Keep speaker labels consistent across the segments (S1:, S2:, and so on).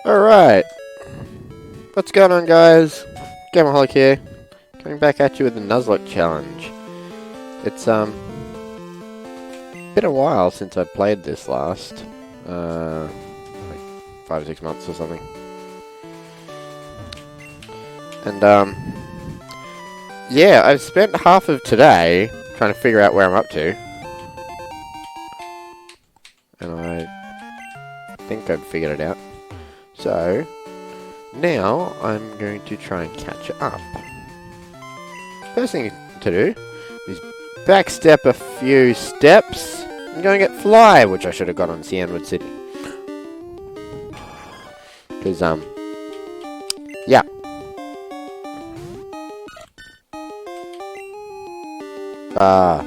S1: Alright, what's going on, guys? Gamoholic here, coming back at you with the Nuzlocke challenge. It's been a while since I played this last, like 5 or 6 months or something. And yeah, I've spent half of today trying to figure out where I'm up to, and I think I've figured it out. So, now I'm going to try and catch up. First thing to do is backstep a few steps and go and get Fly, which I should have got on Cianwood City. Because, yeah. I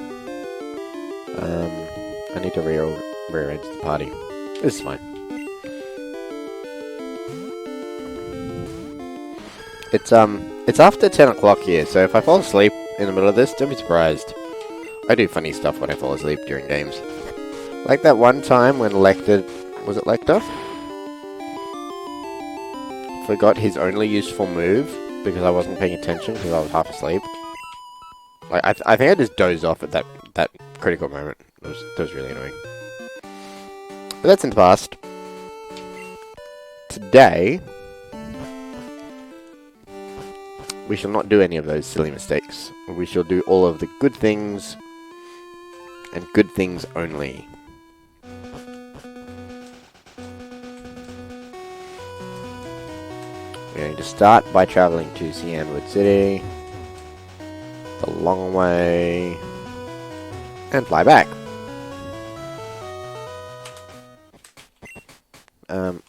S1: need to rearrange the party. This is fine. It's after 10 o'clock here, so if I fall asleep in the middle of this, don't be surprised. I do funny stuff when I fall asleep during games. Like that one time when Lecter, was it Lecter? Forgot his only useful move because I wasn't paying attention because I was half asleep. Like, I think I just dozed off at that critical moment. That was really annoying. But that's in the past. Today, we shall not do any of those silly mistakes. We shall do all of the good things, and good things only. We're going to start by traveling to Cianwood City, the long way, and fly back.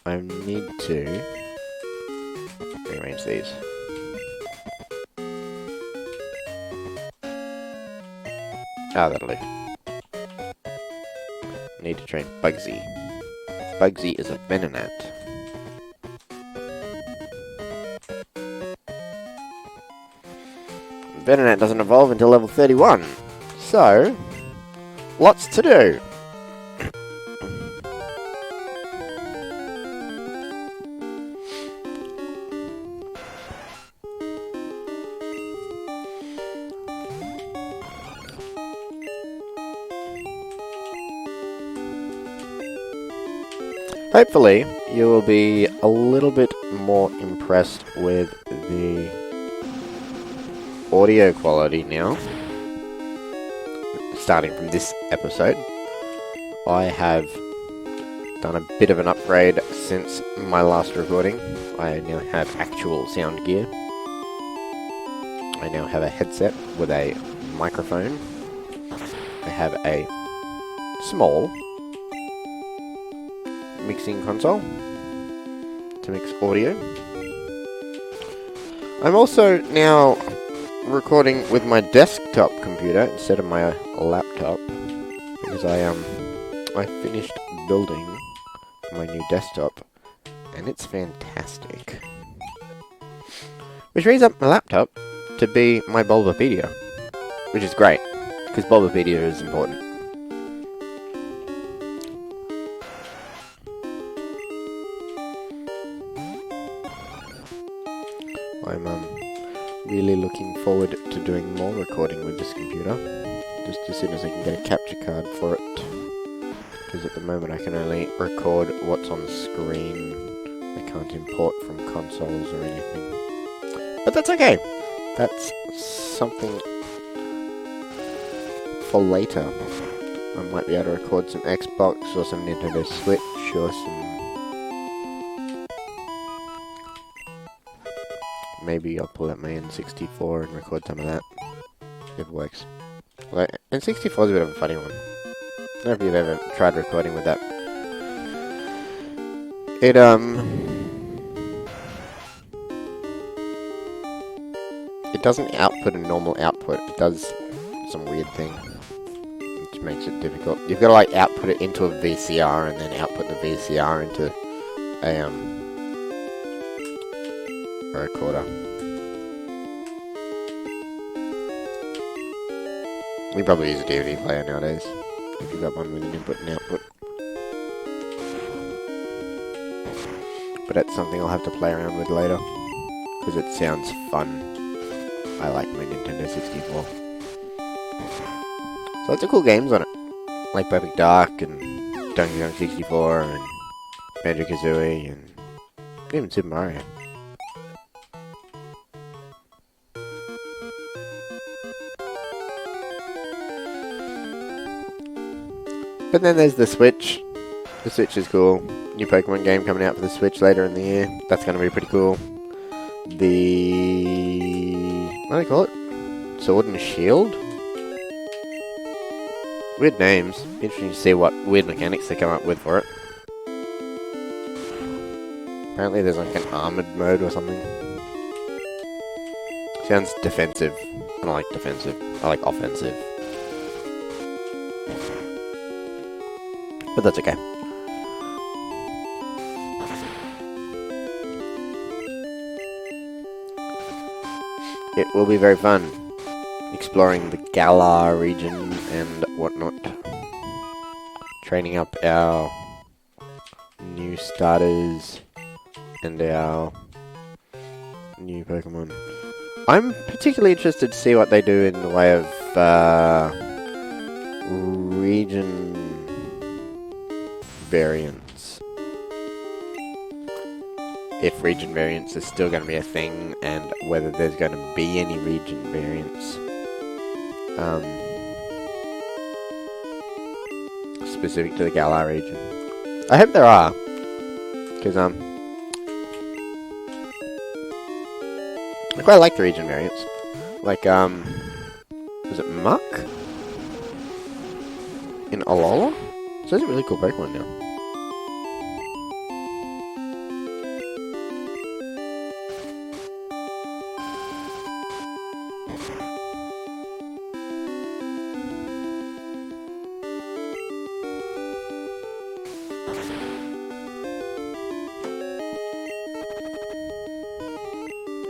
S1: I need to rearrange these. Ah, that'll do. Need to train Bugsy. Bugsy is a Venonat. Venonat doesn't evolve until level 31. So, lots to do. Hopefully, you will be a little bit more impressed with the audio quality now. Starting from this episode, I have done a bit of an upgrade since my last recording. I now have actual sound gear. I now have a headset with a microphone. I have a small mixing console to mix audio. I'm also now recording with my desktop computer instead of my laptop because I finished building my new desktop and it's fantastic. Which brings up my laptop to be my Bulbapedia, which is great because Bulbapedia is important. I'm really looking forward to doing more recording with this computer, just as soon as I can get a capture card for it, because at the moment I can only record what's on screen. I can't import from consoles or anything, but that's okay. That's something for later. I might be able to record some Xbox or some Nintendo Switch or some... Maybe I'll pull out my N64 and record some of that. It works. Like, N64 is a bit of a funny one. I don't know if you've ever tried recording with that. It doesn't output a normal output. It does some weird thing, which makes it difficult. You've got to like output it into a VCR and then output the VCR into a recorder. You probably use a DVD player nowadays, if you've got one with an input and output. but it's something I'll have to play around with later, because it sounds fun. I like my Nintendo 64. So lots of cool games on it, like Perfect Dark and Donkey Kong 64 and Banjo-Kazooie and even Super Mario. But then there's the Switch. The Switch is cool. New Pokemon game coming out for the Switch later in the year. That's going to be pretty cool. What do they call it? Sword and Shield? Weird names. Interesting to see what weird mechanics they come up with for it. Apparently there's like an armored mode or something. Sounds defensive. I don't like defensive. I like offensive. But that's okay. It will be very fun exploring the Galar region and whatnot. Training up our new starters and our new Pokemon. I'm particularly interested to see what they do in the way of region variants. If region variants are still going to be a thing, and whether there's going to be any region variants specific to the Galar region. I hope there are, because I quite like the region variants. Like was it Muck in Alola? So that's a really cool Pokemon now.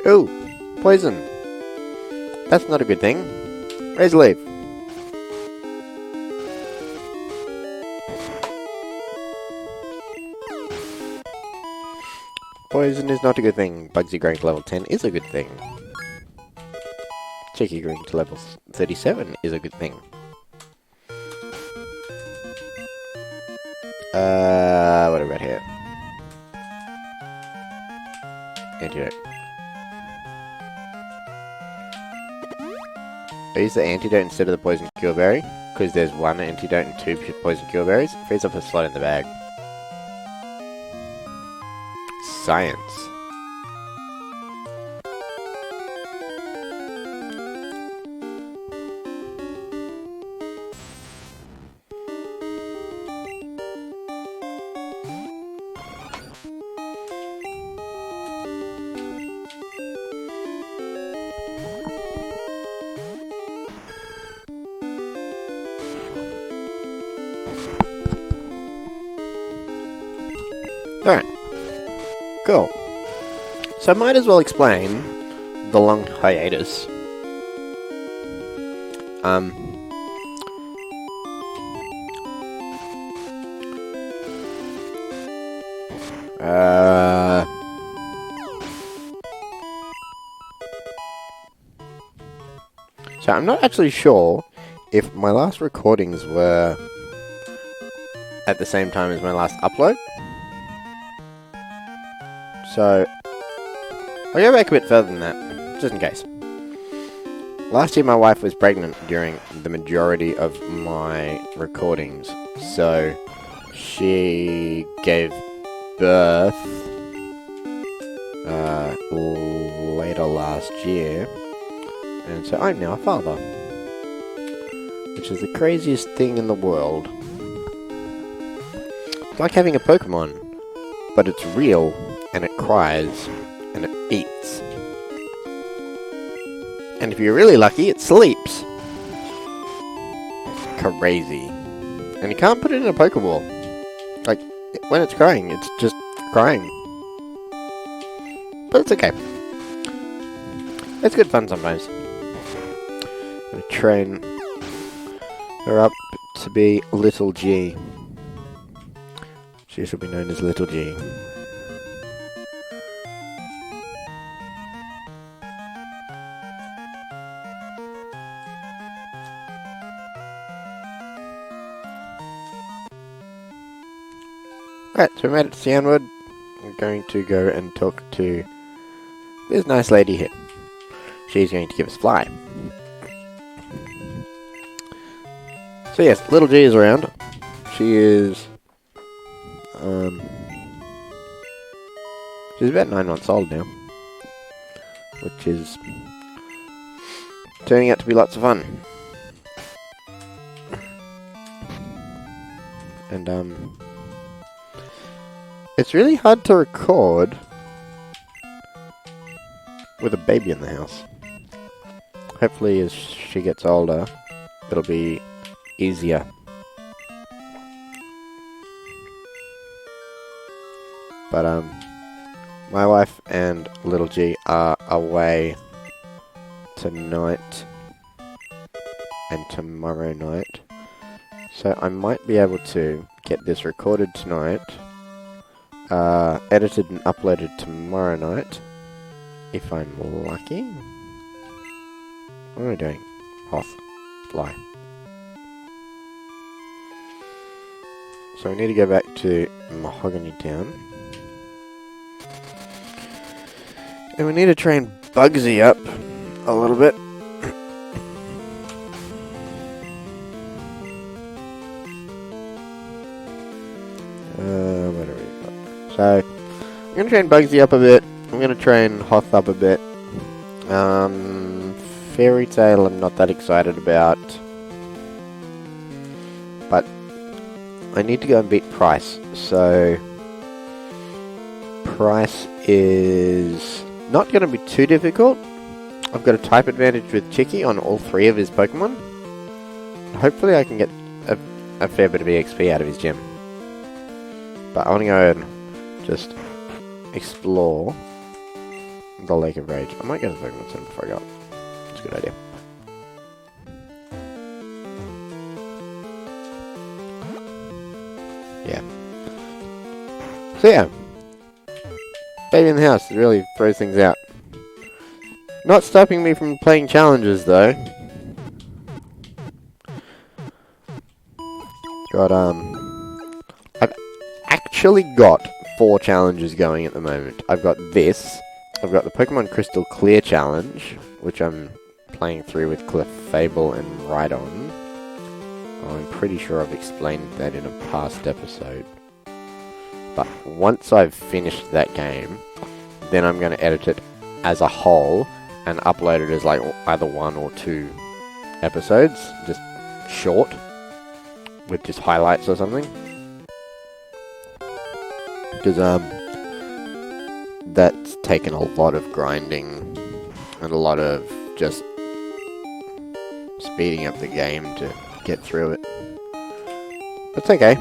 S1: Oh, poison. That's not a good thing. Raise a leaf. Poison is not a good thing. Bugsy growing to level 10 is a good thing. Chicky growing to level 37 is a good thing. What about here? Antidote. I use the antidote instead of the poison cure berry, because there's one antidote and two poison cure berries. It frees up a slot in the bag. Science. Alright. Cool. So I might as well explain the long hiatus. So I'm not actually sure if my last recordings were at the same time as my last upload. So I'll go back a bit further than that, just in case. Last year my wife was pregnant during the majority of my recordings, so she gave birth later last year, and so I'm now a father, which is the craziest thing in the world. It's like having a Pokemon, but it's real, and it cries, and it eats. And if you're really lucky, it sleeps. Crazy. And you can't put it in a Pokeball. Like, when it's crying, it's just crying. But it's okay. It's good fun sometimes. I'm gonna train her up to be Little G. She should be known as Little G. Right, so we made it to Sandwood. We're going to go and talk to this nice lady here. She's going to give us a fly. So yes, little G is around. She is... she's about 9 months old now. Which is... turning out to be lots of fun. And, it's really hard to record with a baby in the house. Hopefully as she gets older, it'll be easier. But, my wife and little G are away tonight and tomorrow night. So I might be able to get this recorded tonight, edited and uploaded tomorrow night, if I'm lucky. What am I doing? Hoth. Fly. So we need to go back to Mahogany Town. And we need to train Bugsy up a little bit. What do we got? So, I'm going to train Bugsy up a bit. I'm going to train Hoth up a bit. Fairy Tale I'm not that excited about. But I need to go and beat Price. So, Price is not going to be too difficult. I've got a type advantage with Chicky on all 3 of his Pokemon. Hopefully I can get a fair bit of EXP out of his gym. But I want to go and just explore the Lake of Rage. I might go to the Pokemon Center before I go. It's a good idea. Yeah. So yeah. Baby in the house really throws things out. Not stopping me from playing challenges though. I've actually got 4 challenges going at the moment. I've got this. I've got the Pokemon Crystal Clear Challenge, which I'm playing through with Clefable and Rhydon. I'm pretty sure I've explained that in a past episode. But once I've finished that game, then I'm going to edit it as a whole and upload it as like either 1 or 2 episodes, just short, with just highlights or something. Because that's taken a lot of grinding and a lot of just speeding up the game to get through it. It's okay.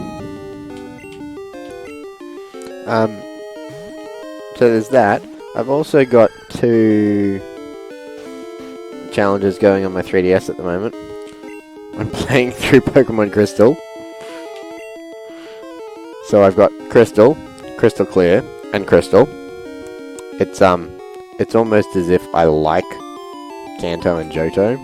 S1: So there's that. I've also got 2 challenges going on my 3DS at the moment. I'm playing through Pokemon Crystal. So I've got Crystal, Crystal Clear, and Crystal. It's almost as if I like Kanto and Johto.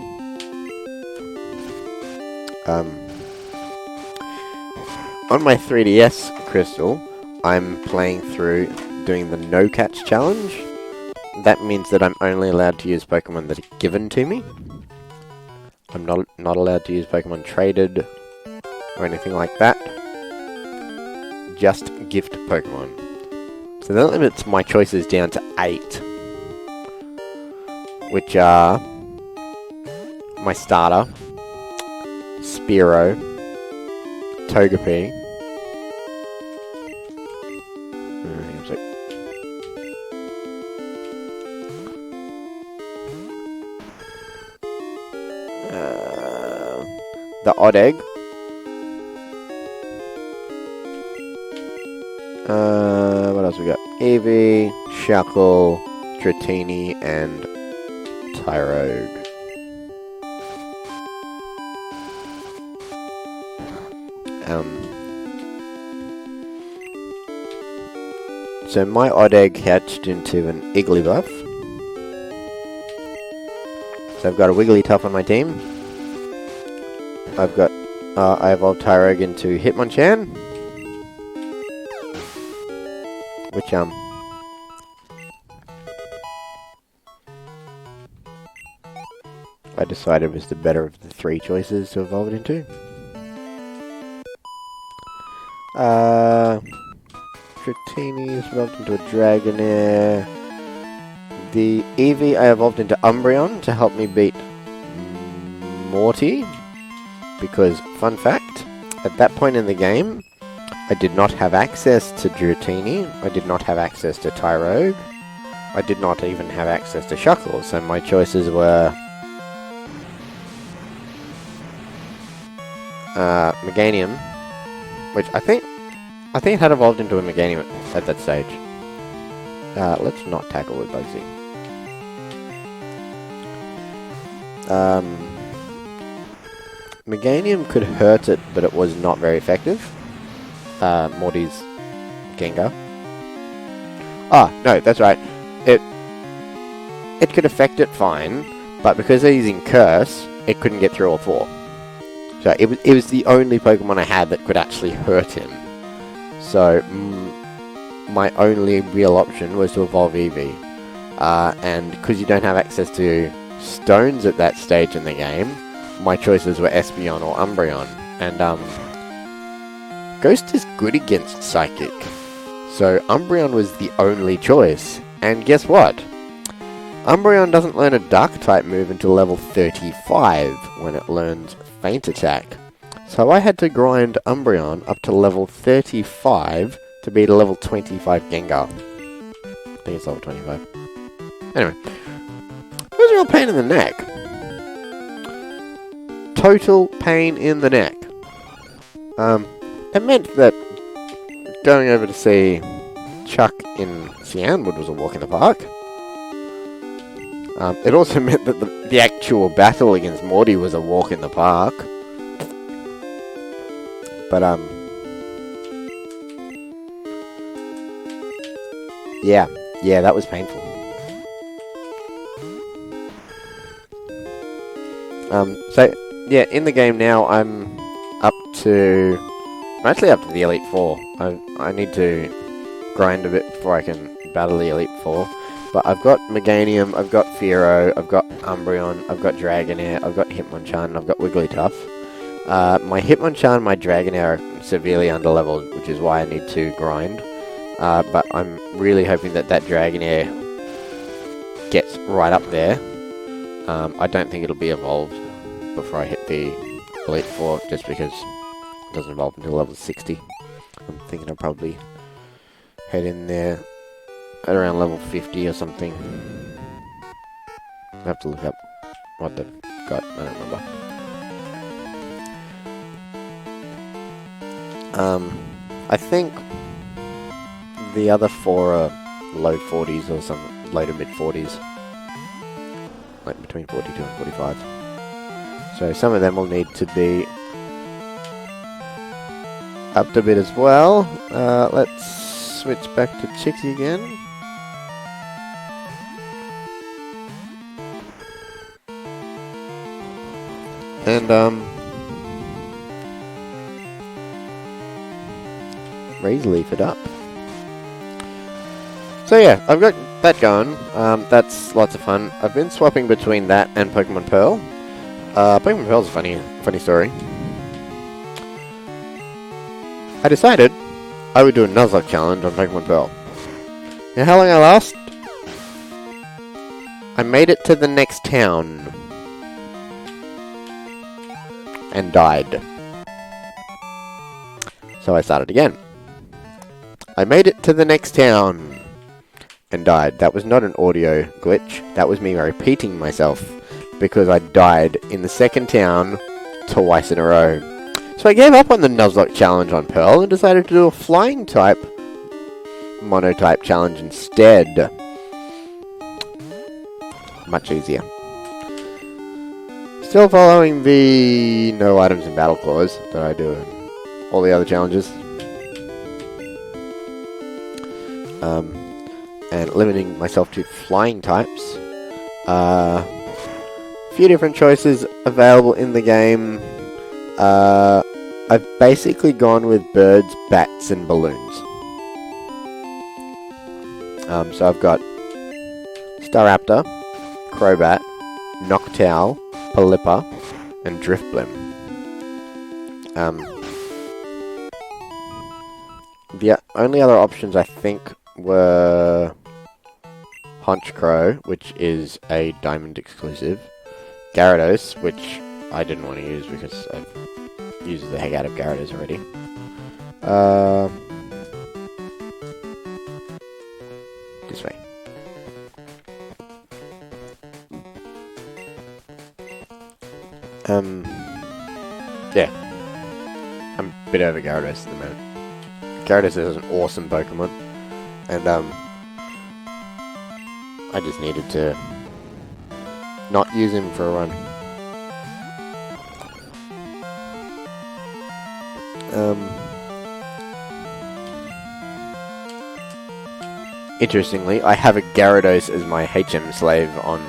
S1: On my 3DS Crystal, I'm playing through doing the No Catch Challenge. That means that I'm only allowed to use Pokemon that are given to me. I'm not allowed to use Pokemon traded or anything like that. Just gift Pokemon. So that limits my choices down to 8. Which are my starter, Spearow, Togepi, the Odd Egg, what else we got? Eevee, Shuckle, Dratini, and Tyrogue. So my Odd Egg hatched into an Igglybuff. So I've got a Wigglytuff on my team. I evolved Tyrogue into Hitmonchan. which I decided was the better of the three choices to evolve it into. Dratini's evolved into a Dragonair. The Eevee I evolved into Umbreon to help me beat Morty. Because, fun fact, at that point in the game, I did not have access to Dratini. I did not have access to Tyrogue. I did not even have access to Shuckle. So my choices were Meganium, which I think it had evolved into a Meganium at that stage. Let's not tackle with Bugsy. Meganium could hurt it, but it was not very effective. Morty's Gengar. Ah, no, that's right. It could affect it fine, but because they're using Curse, it couldn't get through all four. So it was the only Pokemon I had that could actually hurt him. So my only real option was to evolve Eevee. And because you don't have access to stones at that stage in the game, my choices were Espeon or Umbreon. And Ghost is good against Psychic. So Umbreon was the only choice. And guess what? Umbreon doesn't learn a Dark-type move until level 35, when it learns Feint Attack. So I had to grind Umbreon up to level 35 to beat a level 25 Gengar. I think it's level 25. Anyway, it was a real pain in the neck. Total pain in the neck. It meant that going over to see Chuck in Cianwood was a walk in the park. It also meant that the actual battle against Morty was a walk in the park. But, yeah, that was painful. So, yeah, in the game now, I'm actually up to the Elite Four. I need to grind a bit before I can battle the Elite Four. But I've got Meganium, I've got Fearow, I've got Umbreon, I've got Dragonair, I've got Hitmonchan, I've got Wigglytuff. My Hitmonchan and my Dragonair are severely underleveled, which is why I need to grind. But I'm really hoping that Dragonair gets right up there. I don't think it'll be evolved before I hit the Elite Four, just because it doesn't evolve until level 60. I'm thinking I'll probably head in there at around level 50 or something. I have to look up what they've got, I don't remember. I think the other four are low 40s or some low to mid 40s. Like between 42 and 45. So some of them will need to be upped a bit as well. Let's switch back to Chixie again. And, Razorleaf it up. So yeah, I've got that going. That's lots of fun. I've been swapping between that and Pokemon Pearl. Pokemon Pearl's a funny story. I decided I would do a Nuzlocke challenge on Pokemon Pearl. Now how long I last? I made it to the next town. And died. So I started again. I made it to the next town. And died. That was not an audio glitch. That was me repeating myself. Because I died in the second town twice in a row. So I gave up on the Nuzlocke challenge on Pearl and decided to do a flying type monotype challenge instead. Much easier. Still following the no items in battle clause that I do in all the other challenges. And limiting myself to flying types. A few different choices available in the game. I've basically gone with birds, bats, and balloons. So I've got Staraptor, Crobat, Noctowl, Pelipper, and Drifblim. The only other options I think were Honchkrow, which is a Diamond exclusive, Gyarados, which I didn't want to use because I've used the heck out of Gyarados already. This way. Yeah. I'm a bit over Gyarados at the moment. Gyarados is an awesome Pokemon, and I just needed to not use him for a run. Interestingly, I have a Gyarados as my HM slave on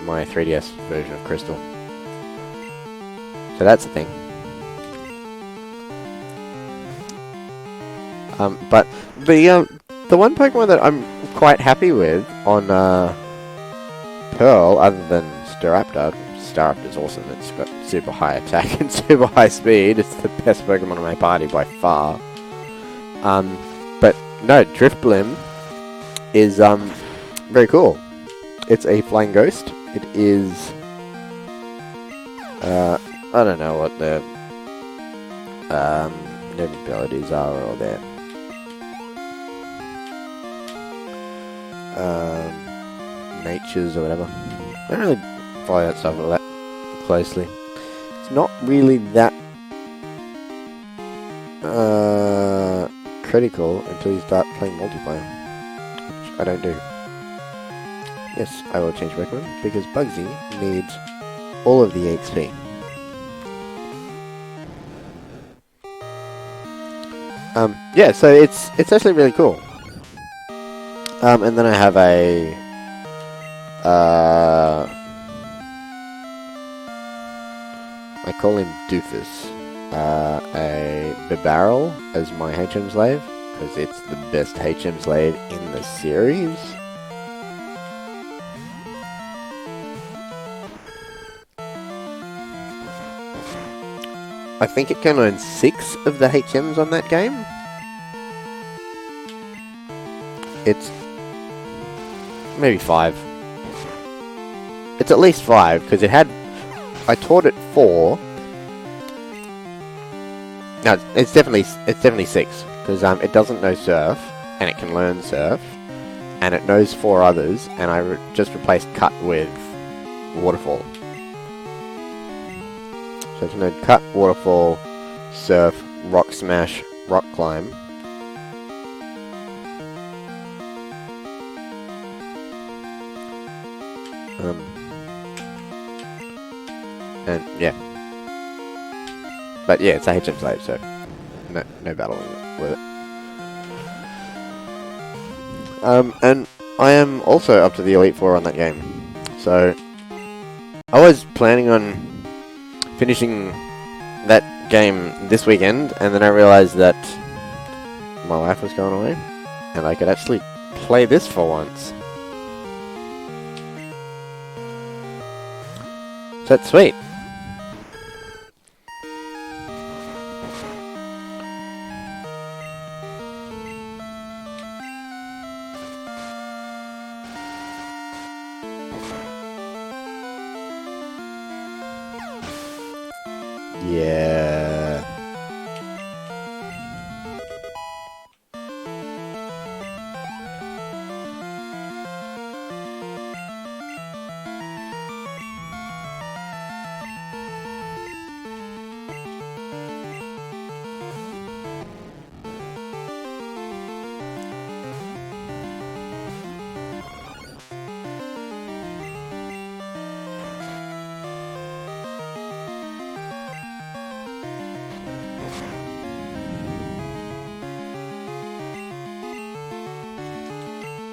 S1: my 3DS version of Crystal. So that's the thing. But the one Pokemon that I'm quite happy with on Pearl, other than Staraptor is awesome. It's got super high attack and super high speed. It's the best Pokemon in my party by far. But no, Drifblim is very cool. It's a flying ghost. It is I don't know what their abilities are or their natures or whatever. I don't really follow that stuff all that closely. It's not really that critical until you start playing multiplayer, which I don't do. Yes, I will change Pokemon because Bugsy needs all of the EXP. Yeah, so it's actually really cool. And then I have a I call him Doofus, a Bibarel as my HM slave, because it's the best HM slave in the series. I think it can learn 6 of the HMs on that game. It's maybe 5. It's at least 5, because it had... I taught it 4. No, it's definitely 6, because it doesn't know Surf, and it can learn Surf, and it knows 4 others, and I just replaced Cut with Waterfall. So it can learn Cut, Waterfall, Surf, Rock Smash, Rock Climb. And yeah. But yeah, it's a HM slave, so no battling with it. And I am also up to the Elite Four on that game. So I was planning on finishing that game this weekend, and then I realized that my wife was going away, and I could actually play this for once. So that's sweet. Yeah.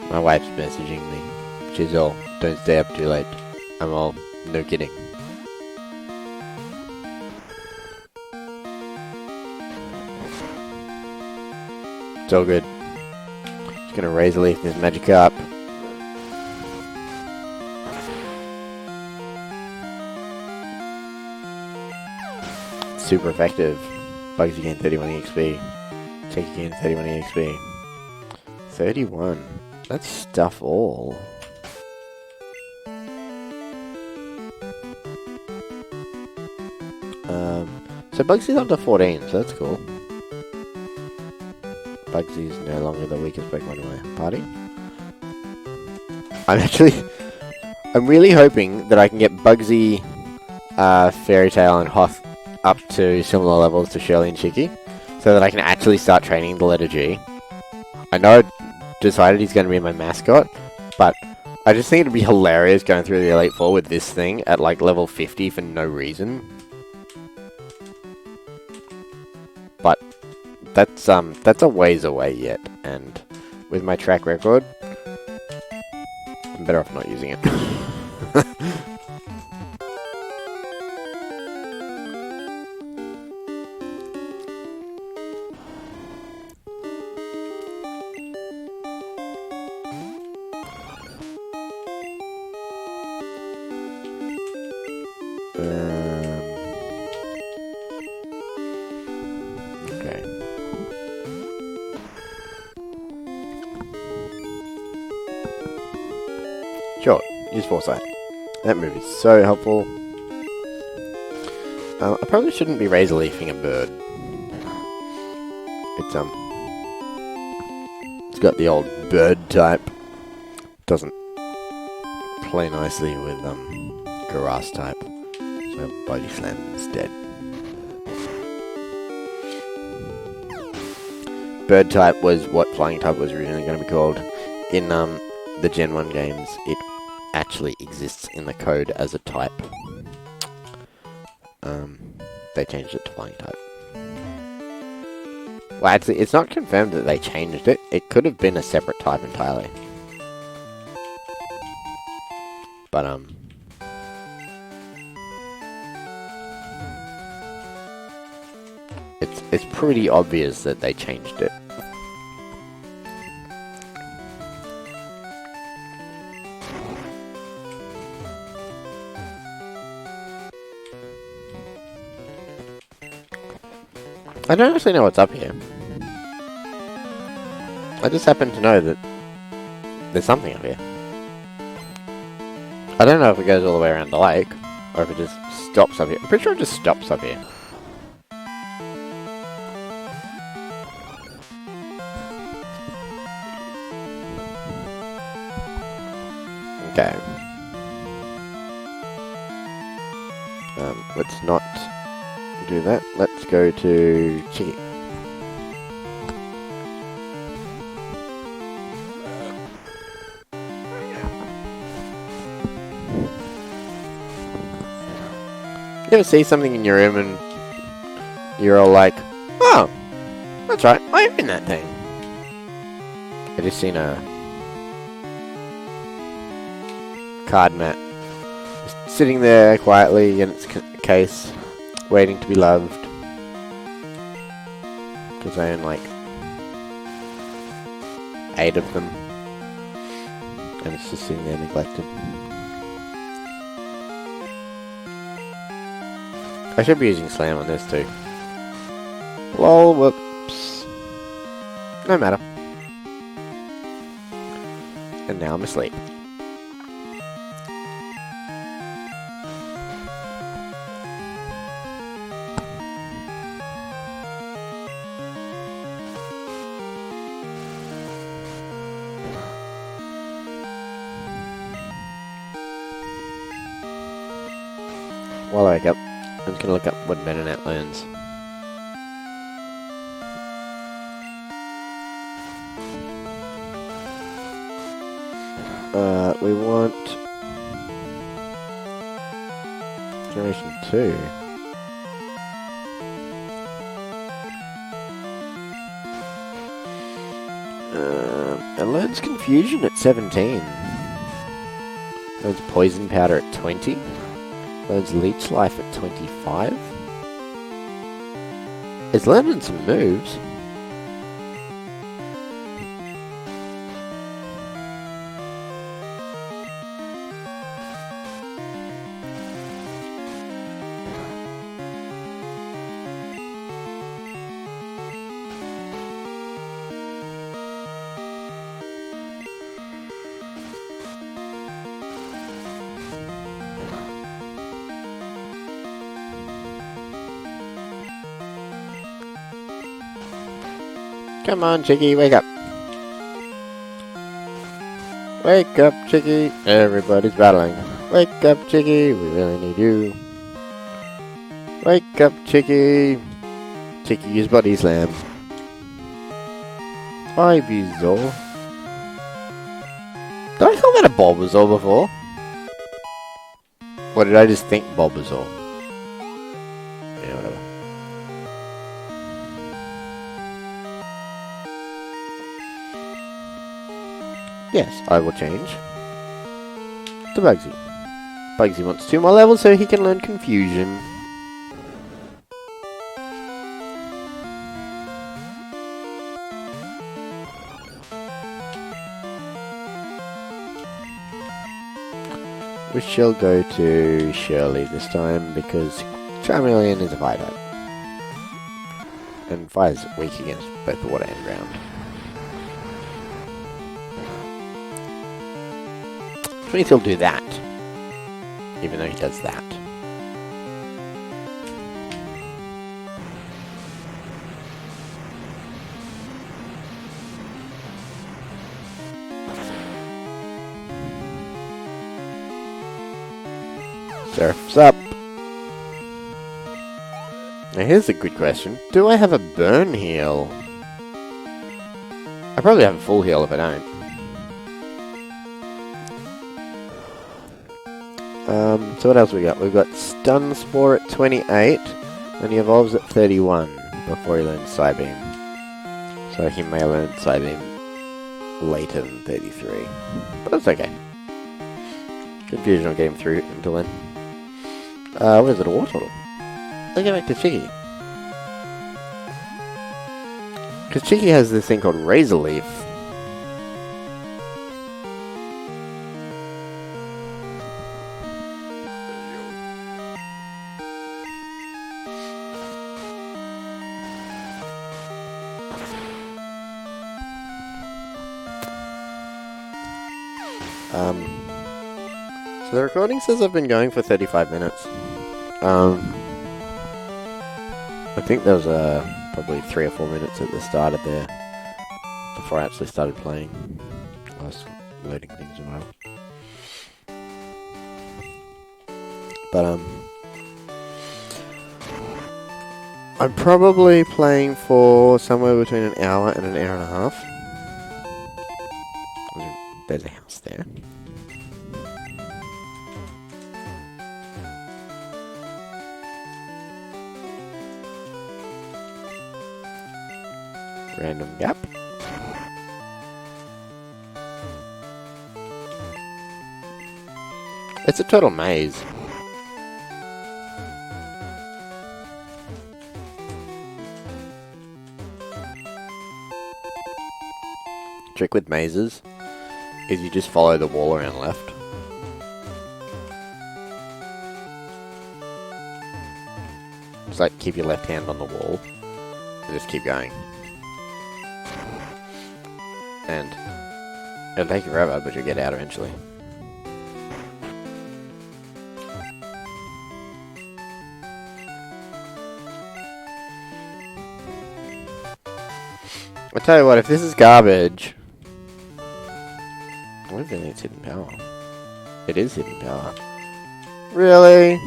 S1: My wife's messaging me. She's all, don't stay up too late. I'm all, no kidding. It's all good. Just gonna Razor Leaf this Magikarp. Super effective. Bugsy gain 31 EXP. Take gain 31 EXP. 31. That's stuff all. So Bugsy's up to 14, so that's cool. Bugsy's no longer the weakest Pokemon in my party. I'm really hoping that I can get Bugsy, Fairy Tail, and Hoth up to similar levels to Shirley and Chicky, so that I can actually start training the letter G. I know I decided he's going to be my mascot, but I just think it'd be hilarious going through the Elite Four with this thing at like level 50 for no reason. But that's a ways away yet, and with my track record, I'm better off not using it. Okay. Sure, use Foresight. That move is so helpful. I probably shouldn't be Razor Leafing a bird. It's got the old bird type. Doesn't play nicely with grass type. So Body Slam instead. Bird type was what flying type was originally going to be called. In the Gen 1 games, it actually exists in the code as a type. They changed it to flying type. Well, actually, it's not confirmed that they changed it. It could have been a separate type entirely. But, it's pretty obvious that they changed it. I don't actually know what's up here. I just happen to know that there's something up here. I don't know if it goes all the way around the lake, or if it just stops up here. I'm pretty sure it just stops up here. Okay. Let's not do that. Let's go to Chicky. You ever see something in your room and you're all like, oh, that's right, I am in that thing. I just seen a card mat just sitting there quietly in its case, waiting to be loved. Because I own like 8 of them. And it's just sitting there neglected. I should be using Slam on this too. Lol, whoops. No matter. And now I'm asleep. While I wake up, I'm just gonna look up what Metanet learns. We want Generation 2. It learns Confusion at 17. Learns Poison Powder at 20. Learns Leech Life at 25. It's learning some moves. Come on, Chicky, wake up. Wake up, Chicky. Everybody's battling. Wake up, Chicky. We really need you. Wake up, Chicky. Chicky, use body slam. Ivysaur. Did I call that a Bulbasaur before? Or did I just think Bulbasaur? Yeah, whatever. Yes, I will change to Bugsy. Bugsy wants 2 more levels so he can learn Confusion. We shall go to Shirley this time because Charmeleon is a fire type. And fire's weak against both water and ground. Which means he'll do that. Even though he does that. Surf's up. Now here's a good question. Do I have a burn heal? I probably have a full heal if I don't. So what else we got? We've got Stun Spore at 28, and he evolves at 31 before he learns Psybeam. So he may learn Psybeam later than 33. But that's okay. Confusion will get him through until then. Where's it? A Wartortle? Let's go back to Chicky. Because Chicky has this thing called Razor Leaf. So the recording says I've been going for 35 minutes. I think there was probably 3 or 4 minutes at the start of there before I actually started playing. I was loading things and whatever. But I'm probably playing for somewhere between an hour and an hour and a half. There's a house there. Random gap. It's a total maze. Trick with mazes is you just follow the wall around left. Just like keep your left hand on the wall and just keep going. And it'll take you forever, but you'll get out eventually. I'll tell you what, if this is garbage... I don't think it's hidden power. It is hidden power. Really?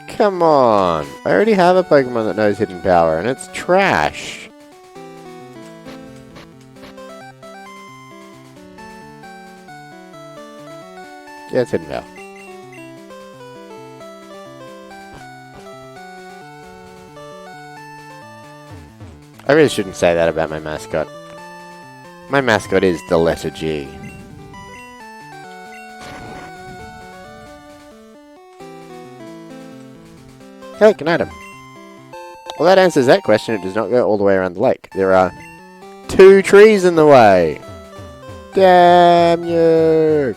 S1: Come on. I already have a Pokemon that knows hidden power, and it's trash. Yeah, it's hidden power. I really shouldn't say that about my mascot. My mascot is the letter G. Hey, can item. Well, that answers that question. It does not go all the way around the lake. There are 2 trees in the way. Damn you!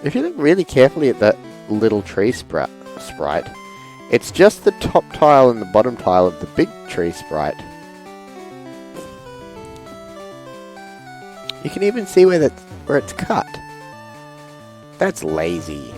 S1: If you look really carefully at that little tree sprite, it's just the top tile and the bottom tile of the big tree sprite. You can even see where it's cut. That's lazy.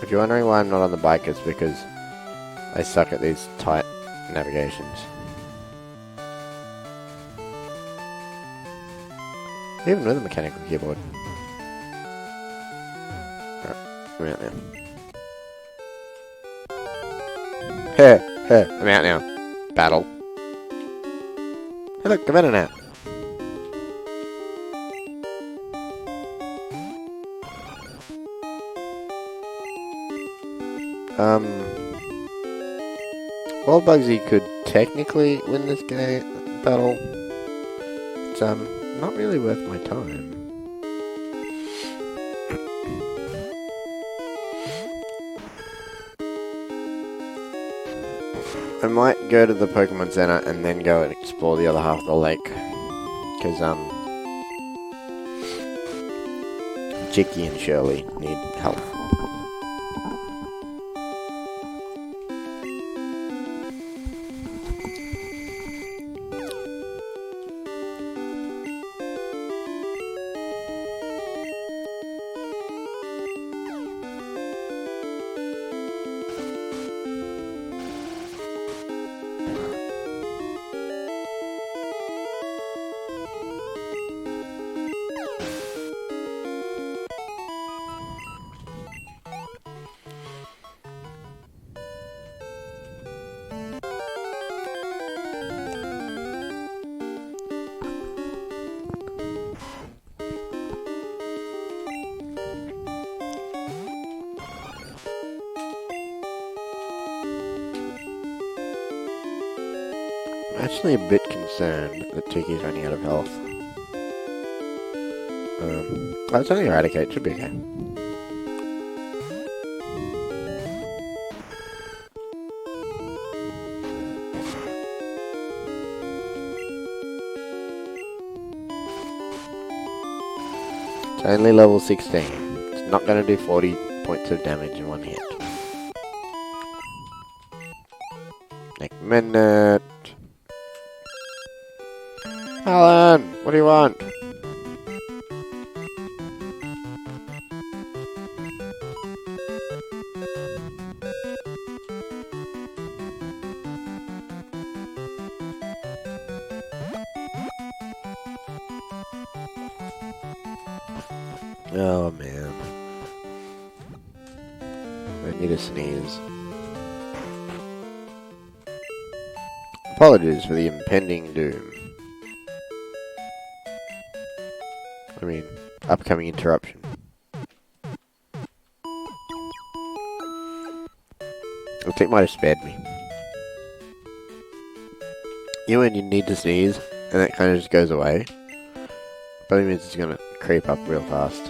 S1: If you're wondering why I'm not on the bike, it's because I suck at these tight navigations. Even with a mechanical keyboard. Alright, I'm out now. I'm out now. Battle. Hey look, I'm in and out. Well, Bugsy could technically win this game battle. It's not really worth my time. I might go to the Pokemon Center and then go and explore the other half of the lake. Because, Chicky and Shirley need help. I'm actually a bit concerned that Tiki's running out of health. It's only Eradicate, should be okay. It's only level 16. It's not going to do 40 points of damage in one hit. Next minute. Alan, what do you want? Oh man. I need a sneeze. Apologies for the impending doom. I mean, upcoming interruption. I think it might have spared me. You know when you need to sneeze, and that kind of just goes away? But it means it's gonna creep up real fast.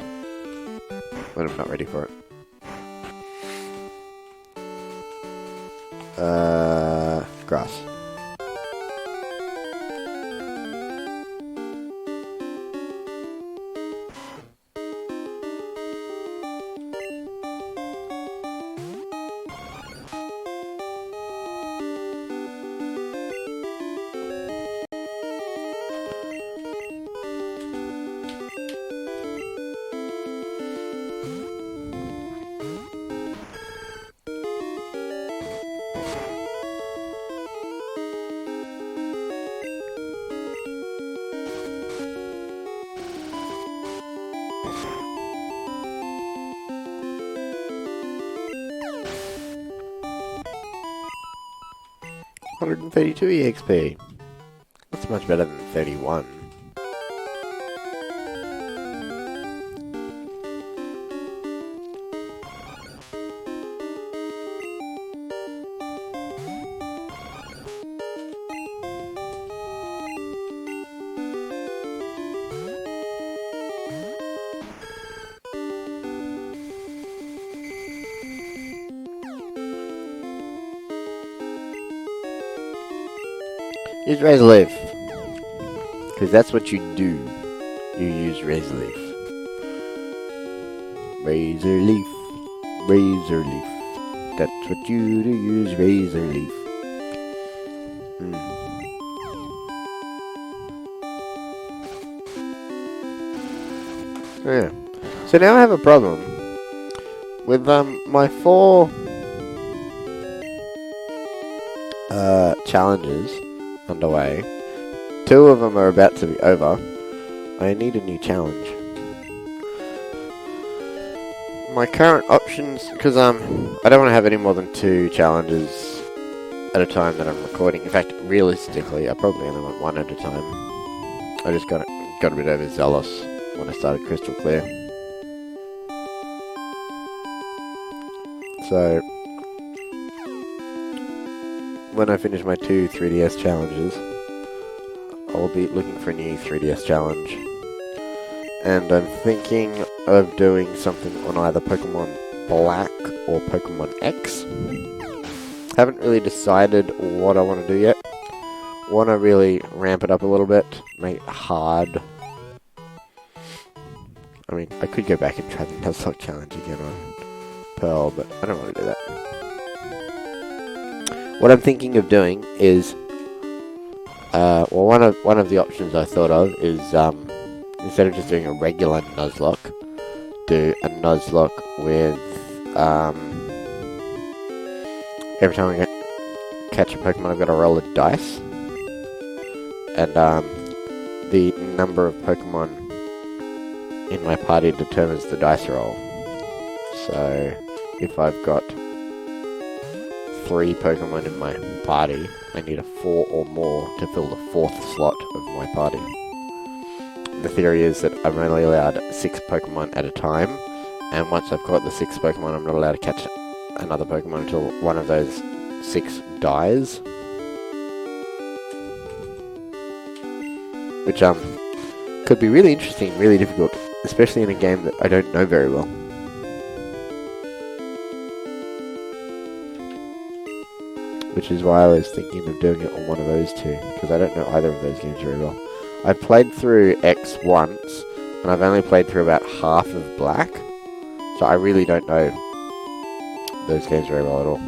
S1: When I'm not ready for it. Grass. $132 EXP. That's much better than 31. Use Razor Leaf. Because that's what you do. You use Razor Leaf. Razor leaf, razor leaf. That's what you do, use razor leaf. Yeah. So now I have a problem with my 4 challenges underway. 2 of them are about to be over. I need a new challenge. My current options, because I don't want to have any more than 2 challenges at a time that I'm recording. In fact, realistically, I probably only want 1 at a time. I just got a bit overzealous when I started Crystal Clear. So when I finish my 2 3DS challenges, I will be looking for a new 3DS challenge. And I'm thinking of doing something on either Pokemon Black or Pokemon X. Haven't really decided what I want to do yet. Want to really ramp it up a little bit, make it hard. I mean, I could go back and try the Nuzlocke challenge again on Pearl, but I don't want to do that. What I'm thinking of doing is, one of the options I thought of is, instead of just doing a regular Nuzlocke, do a Nuzlocke with, every time I catch a Pokemon, I've got to roll a dice. And, the number of Pokemon in my party determines the dice roll. So, if I've got 3 Pokemon in my party, I need a 4 or more to fill the 4th slot of my party. The theory is that I'm only allowed 6 Pokemon at a time, and once I've caught the 6th Pokemon, I'm not allowed to catch another Pokemon until one of those 6 dies. Which could be really interesting, really difficult, especially in a game that I don't know very well. Which is why I was thinking of doing it on one of those 2, because I don't know either of those games very well. I played through X once, and I've only played through about half of Black, so I really don't know those games very well at all.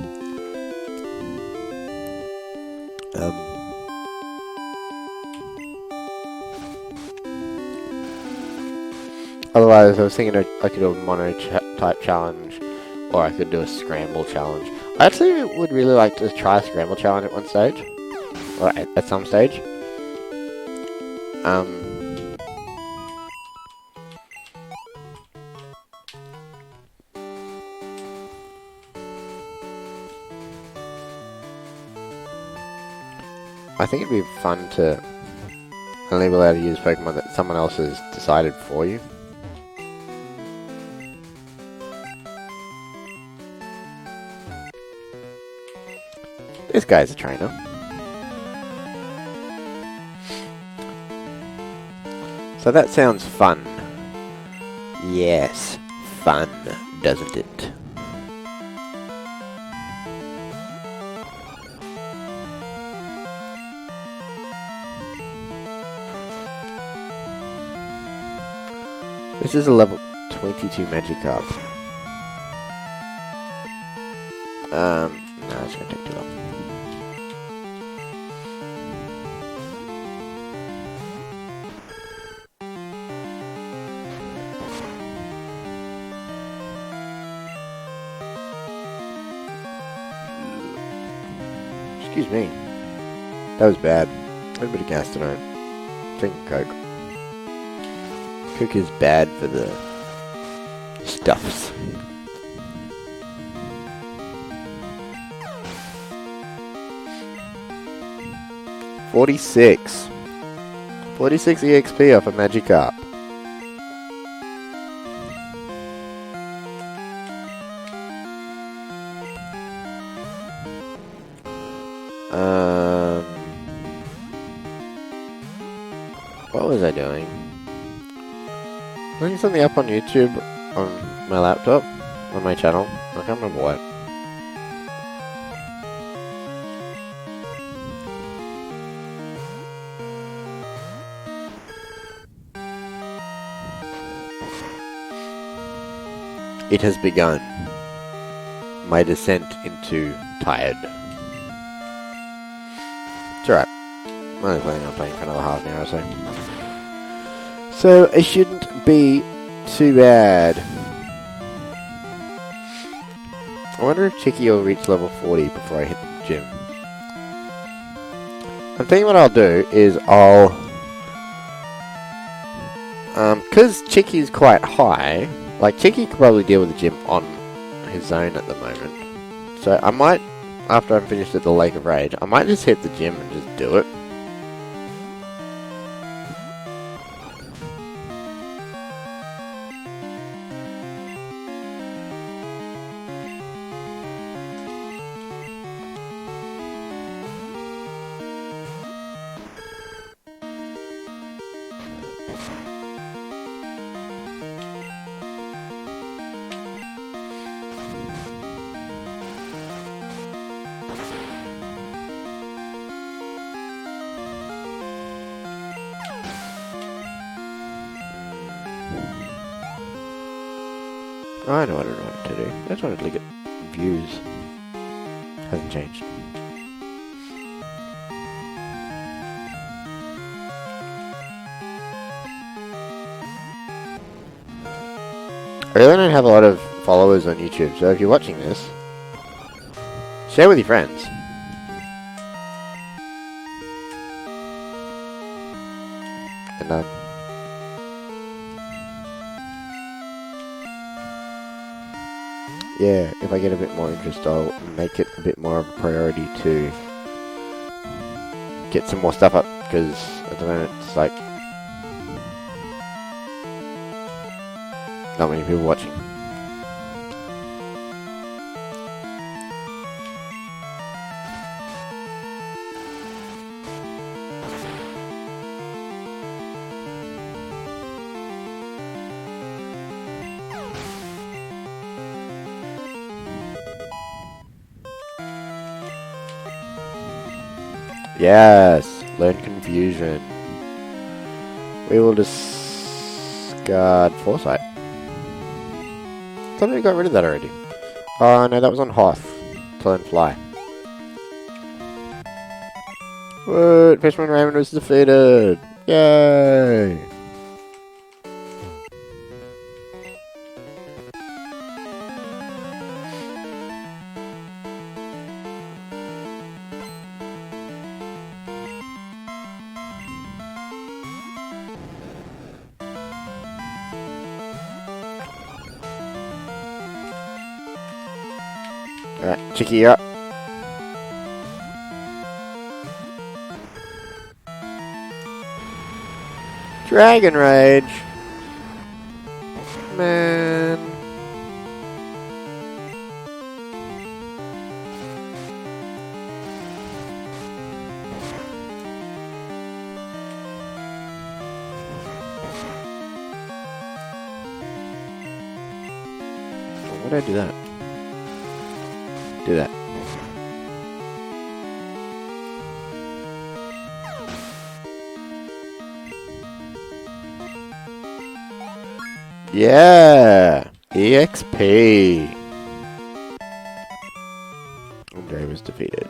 S1: Otherwise, I was thinking I could do a mono-type challenge, or I could do a scramble challenge. I actually would really like to try a scramble challenge at one stage, or at some stage. I think it'd be fun to only be allowed to use Pokemon that someone else has decided for you. This guy's a trainer. So that sounds fun. Yes, fun, doesn't it? This is a level 22 Magikarp. No, it's gonna take too long. Excuse me. That was bad. A little bit of gas tonight. Drinking Coke. Coke is bad for the stuffs. $46 EXP off a Magikarp. What was I doing? Putting something up on YouTube on my laptop, on my channel. I can't remember what. It has begun. My descent into tired. It's alright. I'm only planning on playing for another half an hour or so. So it shouldn't be too bad. I wonder if Chicky will reach level 40 before I hit the gym. I'm thinking what I'll do is because Chicky's quite high, like Chicky could probably deal with the gym on his own at the moment. So I might, after I'm finished at the Lake of Rage, I might just hit the gym and just do it. I know what I want to do. I just wanted to look at views. Hasn't changed. I really don't have a lot of followers on YouTube, so if you're watching this, share with your friends. And yeah, if I get a bit more interest, I'll make it a bit more of a priority to get some more stuff up, because at the moment it's like not many people watching. Yes, learn confusion. We will discard foresight. I thought we got rid of that already. Oh no, that was on Hoth. To learn fly. What? Fishman Raymond was defeated. Yay! Alright, Chicky, you're up. Dragon Rage! Man. Why did I do that? Do that. Yeah! EXP! Andre was defeated.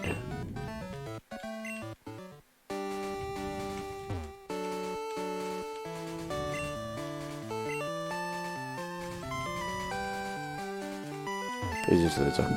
S1: He's just a loser.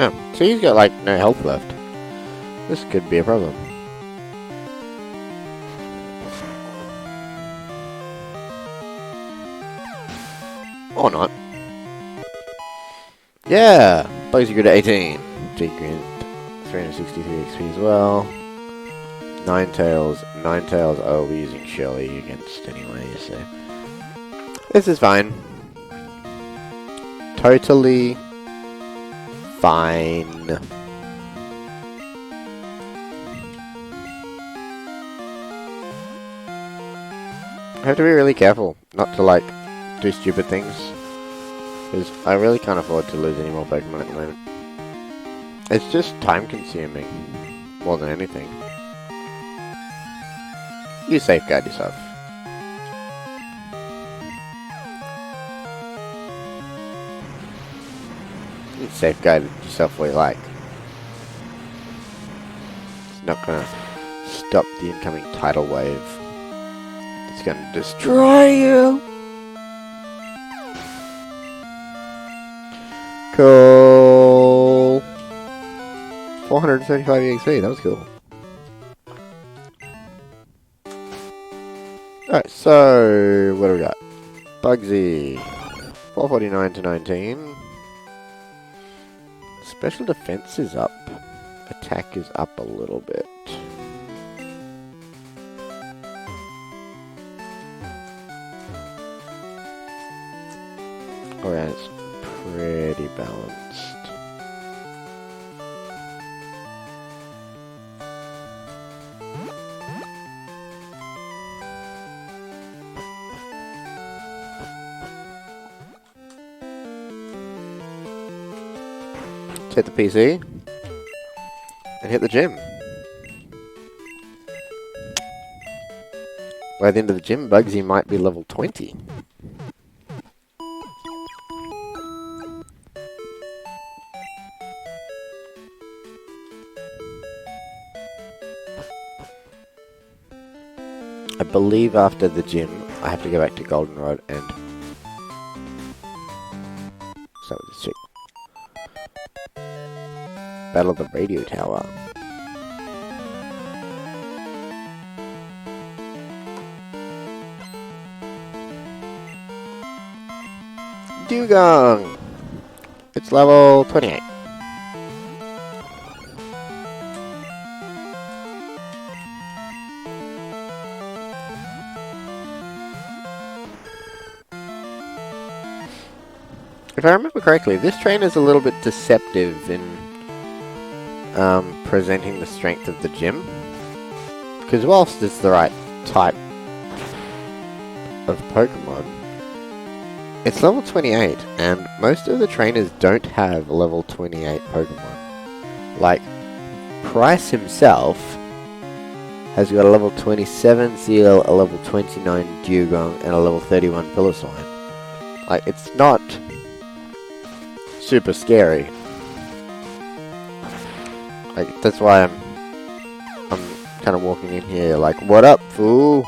S1: Oh, so he's got like no health left. This could be a problem. Or not. Yeah! Bugsy grew to 18. G grew 363 XP as well. Ninetales I will be using Shirley against anyway, so... This is fine. Totally fine. I have to be really careful not to, like, do stupid things. Because I really can't afford to lose any more Pokemon at the moment. It's just time consuming. More than anything. You safeguard yourself. You safeguard yourself where you like. It's not gonna stop the incoming tidal wave. It's gonna destroy you! Cool! 435 EXP, that was cool. Alright, so what do we got? Bugsy. 449 to 19. Special defense is up. Attack is up a little bit. Alright, it's pretty balanced. Hit the PC and hit the gym. By the end of the gym, Bugsy might be level 20. I believe after the gym, I have to go back to Goldenrod and start with this chick. Battle of the Radio Tower. Dugong! It's level 28. If I remember correctly, this train is a little bit deceptive in presenting the strength of the gym. Because whilst it's the right type of Pokemon, it's level 28, and most of the trainers don't have level 28 Pokemon. Like, Price himself has got a level 27 Seal, a level 29 Dugong, and a level 31 Piloswine. Like, it's not super scary. Like, that's why I'm kind of walking in here like, what up, fool?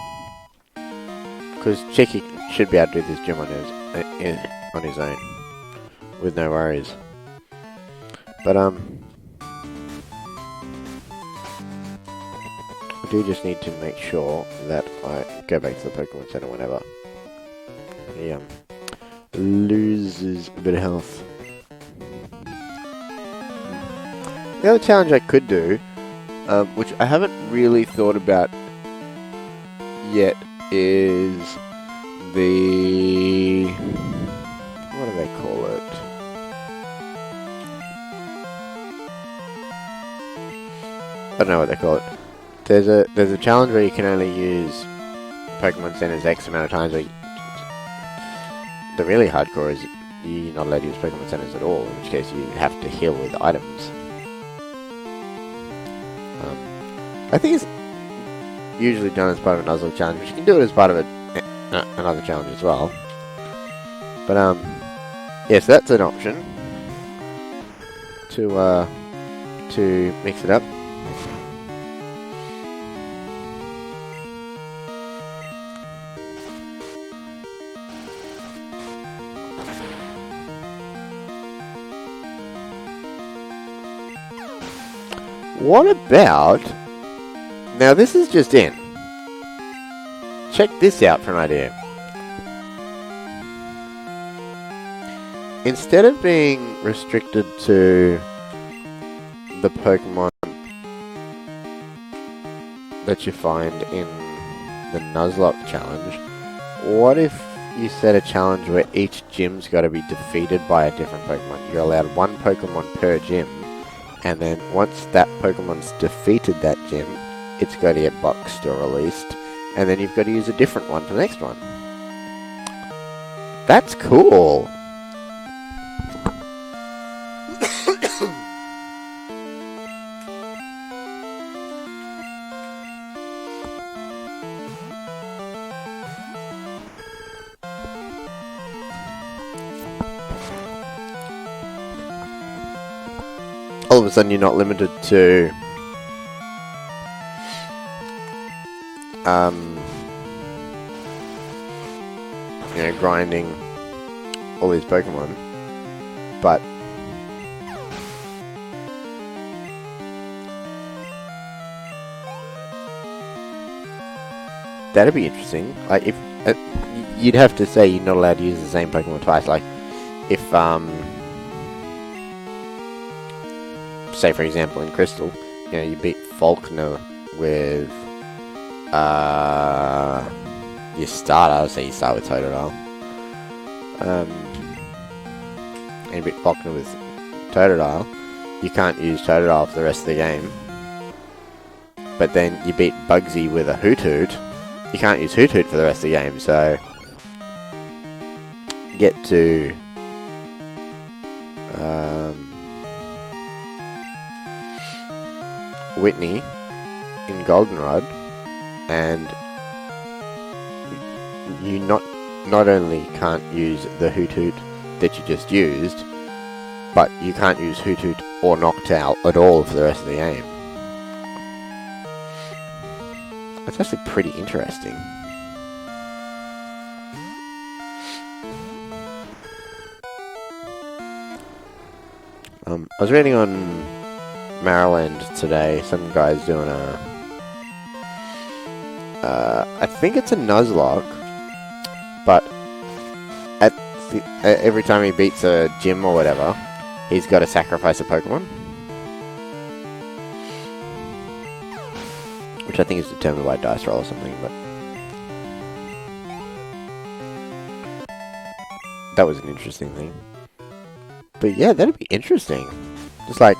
S1: Because Chicky should be able to do this gym on his own, with no worries. But I do just need to make sure that I go back to the Pokemon Center whenever he loses a bit of health. The other challenge I could do, which I haven't really thought about yet, is the... what do they call it? I don't know what they call it. There's a challenge where you can only use Pokemon Centers X amount of times. The really hardcore is you're not allowed to use Pokemon Centers at all, in which case you have to heal with items. I think it's usually done as part of a Nuzlocke challenge, but you can do it as part of another challenge as well. But yes, that's an option to mix it up. What about... Now this is just in. Check this out for an idea. instead of being restricted to the Pokemon that you find in the Nuzlocke challenge, what if you set a challenge where each gym's got to be defeated by a different Pokemon? You're allowed one Pokemon per gym, and then once that Pokemon's defeated that gym, it's got to get boxed or released, and then you've got to use a different one for the next one. That's cool! All of a sudden you're not limited to grinding all these Pokemon, but that'd be interesting. Like, if you'd have to say you're not allowed to use the same Pokemon twice. Like, if say for example in Crystal, you beat Falkner with your starter, so you start with Totodile, and you beat Falkner with Totodile, you can't use Totodile for the rest of the game. But then you beat Bugsy with a Hoothoot, you can't use Hoothoot for the rest of the game, so you get to Whitney in Goldenrod, and you not only can't use the Hoothoot that you just used, but you can't use Hoothoot or Noctowl at all for the rest of the game. That's actually pretty interesting. I was reading on Maryland today, some guy's doing I think it's a Nuzlocke, but every time he beats a gym or whatever, he's got to sacrifice a Pokemon, which I think is determined by dice roll or something, but that was an interesting thing. But yeah, that'd be interesting. Just like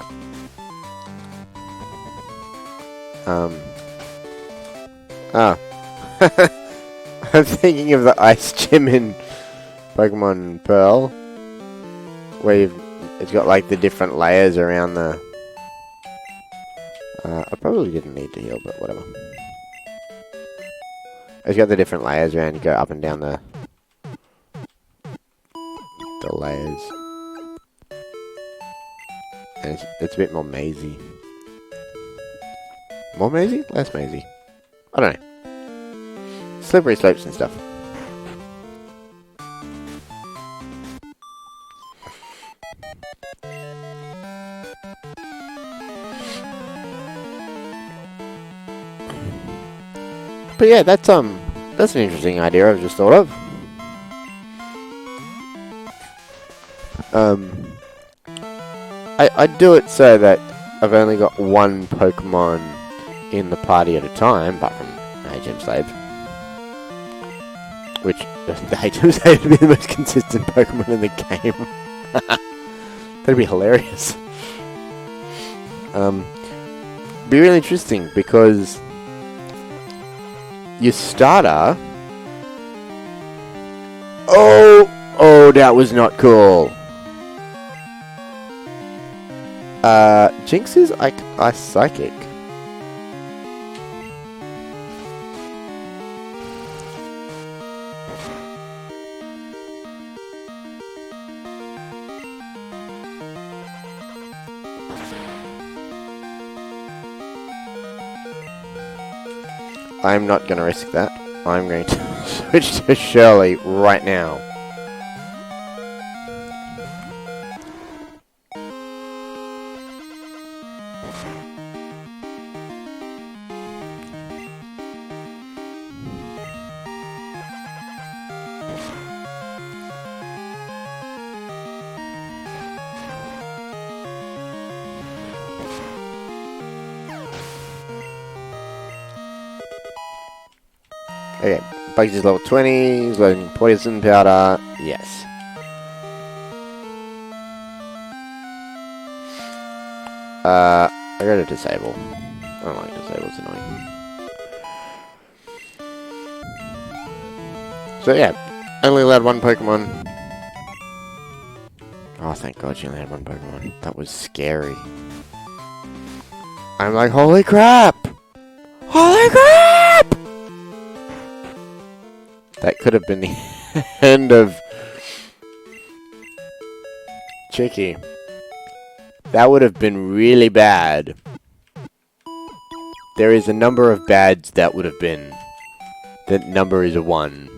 S1: I'm thinking of the ice gym in Pokemon Pearl, where it's got like the different layers around the... I probably didn't need to heal, but whatever. It's got the different layers around, you go up and down the layers. And it's a bit more mazy. More mazy? Less mazy. I don't know. Slippery slopes and stuff. But yeah, that's an interesting idea I've just thought of. I do it so that I've only got one Pokemon in the party at a time, apart from HM Slave. Which, the HM Slave would be the most consistent Pokemon in the game. That'd be hilarious. Be really interesting, because your starter... Oh, that was not cool. Jinx is Ice Psychic. I'm not going to risk that. I'm going to switch to Shirley right now. Okay, Bugsy's level 20, he's loading poison powder, yes. I gotta disable. I don't like disable, it's annoying. So yeah, only allowed one Pokemon. Oh, thank God she only had one Pokemon. That was scary. I'm like, holy crap! Holy crap! That could have been the end of Chicky. That would have been really bad. There is a number of bads that would have been. That number is a 1.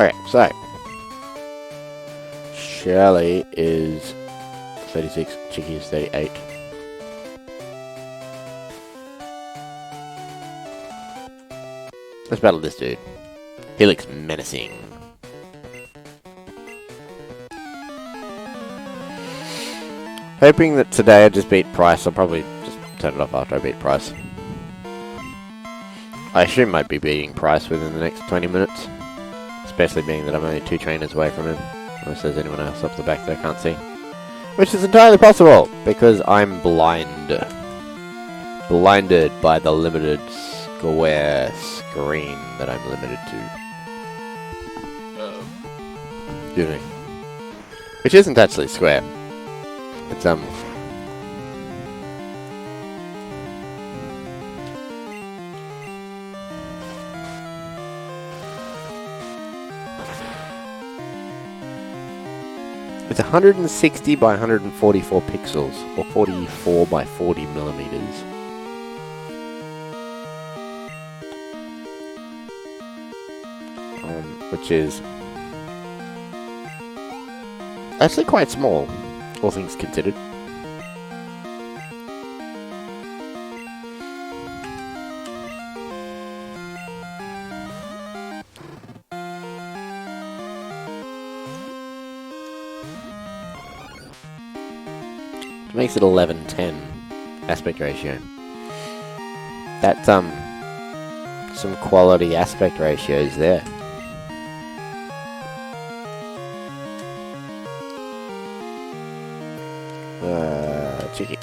S1: Okay, so Shirley is 36, Chicky is 38. Let's battle this dude. He looks menacing. Hoping that today I just beat Price. I'll probably just turn it off after I beat Price. I assume I'd be beating Price within the next 20 minutes. Especially being that I'm only 2 trainers away from him. Unless there's anyone else up the back that I can't see. Which is entirely possible, because I'm blind. Blinded by the limited square screen that I'm limited to. Excuse me. Which isn't actually square. It's, It's 160 by 144 pixels, or 44 by 40 millimeters. Which is actually quite small, all things considered. Makes it 11:10 aspect ratio. That's some quality aspect ratios there. Cheeky.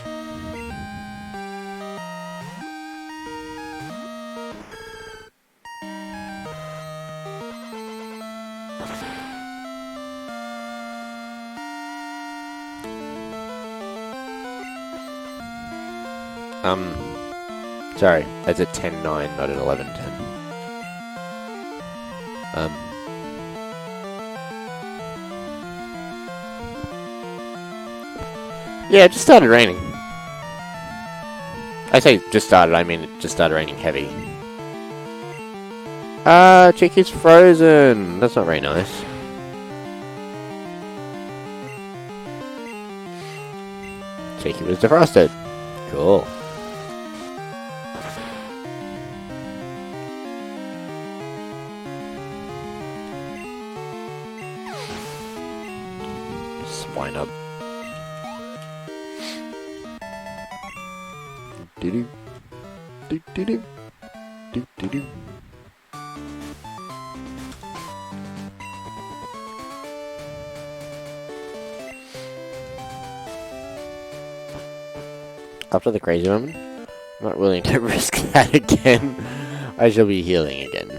S1: Sorry, that's a 10-9, not an 11-10. Yeah, it just started raining. I say just started, I mean it just started raining heavy. Chicky's frozen! That's not very nice. Chicky was defrosted. Cool. Swine up. Do do do do do do do. After the crazy moment, I'm not willing to risk that again. I shall be healing again.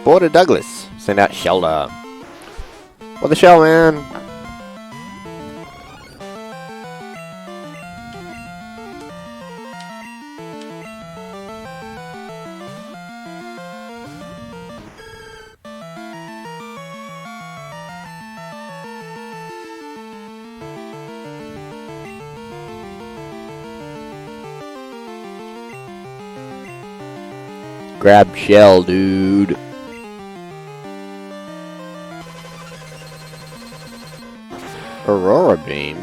S1: Border Douglas. Send out Shelter. What the shell, man? Grab shell, dude. Aurora beam.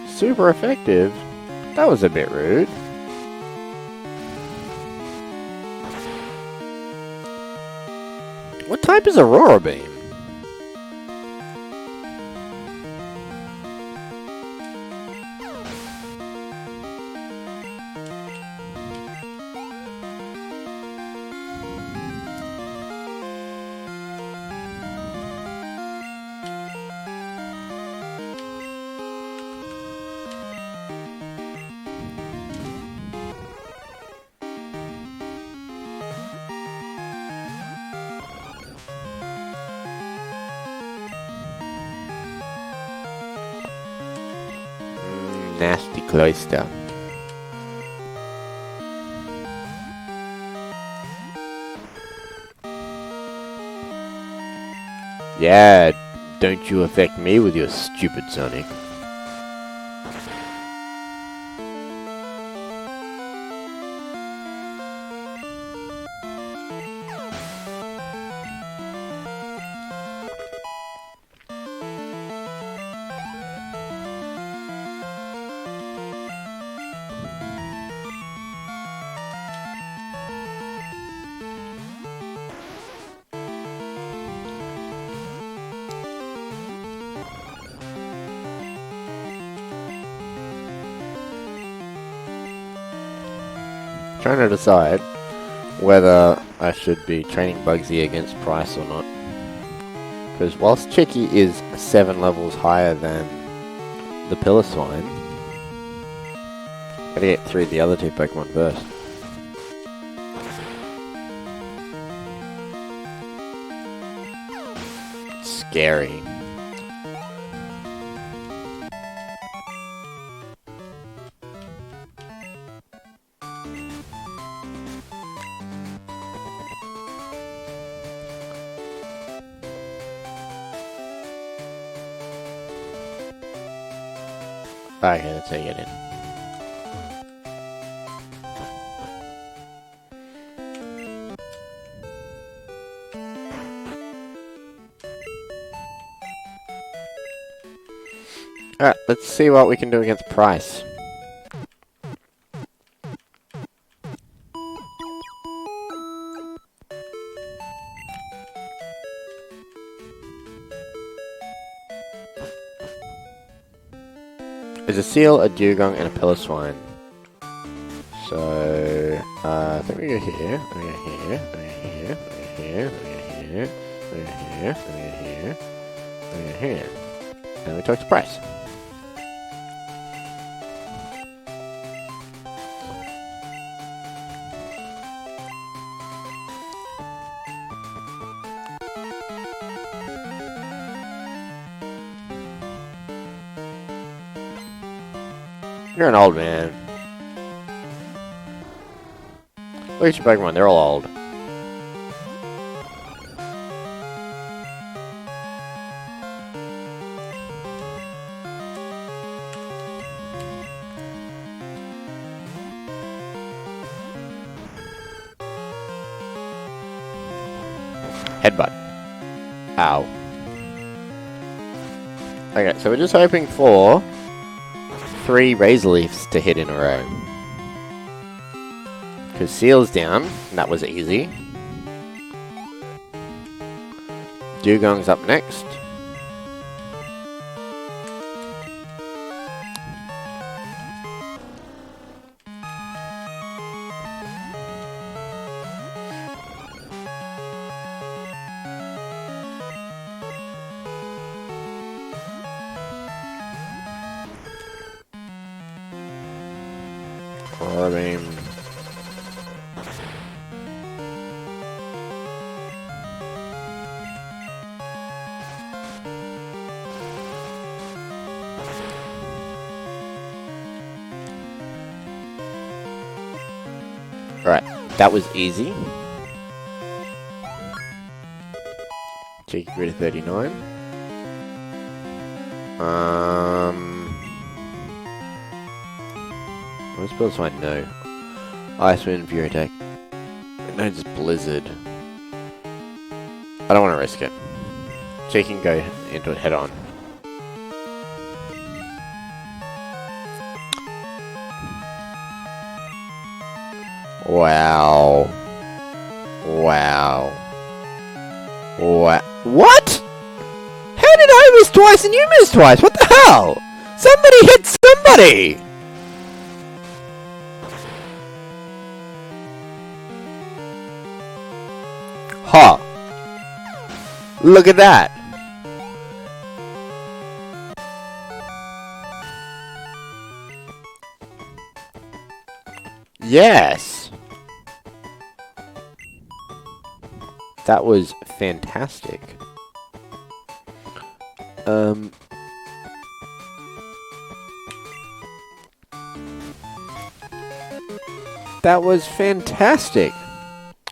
S1: Super effective. That was a bit rude. What type is Aurora beam? Nasty cloister. Yeah, don't you affect me with your stupid Sonic. Trying to decide whether I should be training Bugsy against Price or not. Because whilst Chicky is 7 levels higher than the Pillar Swine, gotta get through the other 2 Pokemon first. Scary. Okay, let's take it in. Alright, let's see what we can do against Price. There's a seal, a dugong, and a pillar swine. So, I think we go here, we go here, we go here, we go here, we go here, we go here, we go here, we go here. And we talk to Price. You're an old man. Look at your Pokemon, they're all old. Headbutt. Ow. Okay, so we're just hoping for 3 Razor Leafs to hit in a row. Because Seal's down, and that was easy. Dugong's up next. Or I mean, right, that was easy. Cheeky grid of 39. Let's build swine, no. Ice Wind, Fury Attack. No, just Blizzard. I don't want to risk it. She can go into it head on. Wow. Wow. What? How did I miss twice and you missed twice? What the hell? Somebody hit somebody! Huh. Look at that. Yes. That was fantastic. That was fantastic.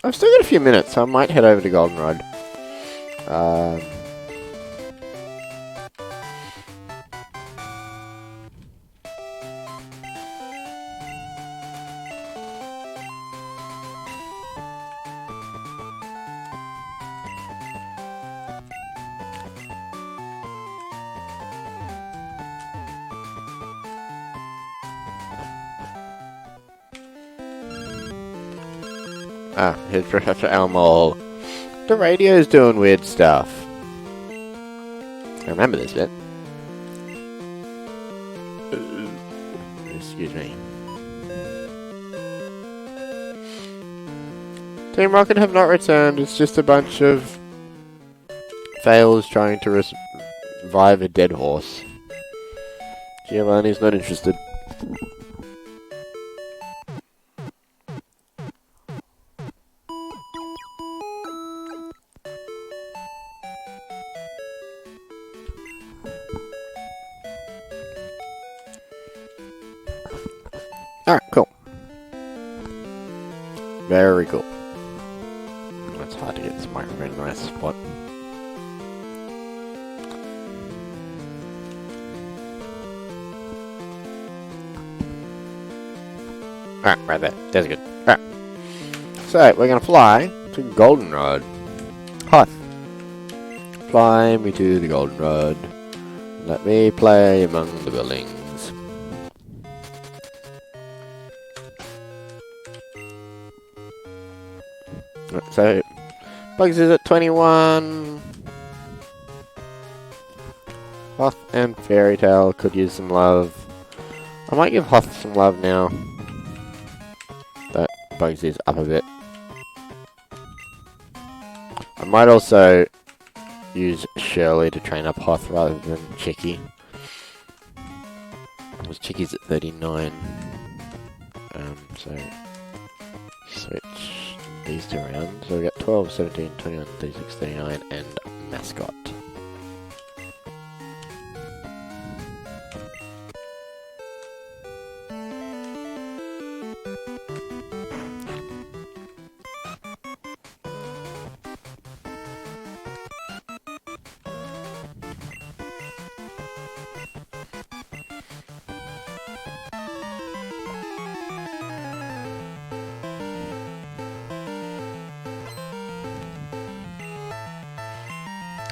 S1: I've still got a few minutes, so I might head over to Goldenrod. Here's Professor Elmore. The radio's doing weird stuff. I remember this bit. Excuse me. Team Rocket have not returned. It's just a bunch of fails trying to revive a dead horse. Giovanni's not interested. Alright, cool. Very cool. It's hard to get this microphone in the right spot. Alright, right there. That's good. Alright. So, we're gonna fly to Goldenrod. Hi. Fly me to the Goldenrod. Let me play among the buildings. So, Bugs is at 21. Hoth and Fairy Tale could use some love. I might give Hoth some love now that Bugs is up a bit. I might also use Shirley to train up Hoth rather than Chicky. Because Chicky's at 39. So, switch these two around. So we got 12, 17, 21, 36, 39, and Mascot.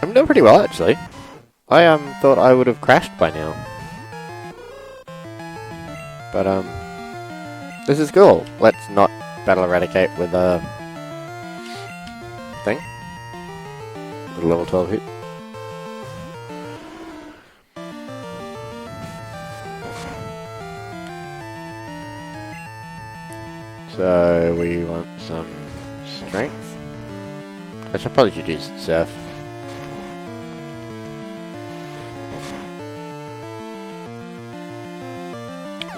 S1: I'm doing pretty well, actually. I thought I would have crashed by now. But this is cool. Let's not battle Eradicate with a thing. With a level 12 hit. So we want some strength. I should probably use Surf.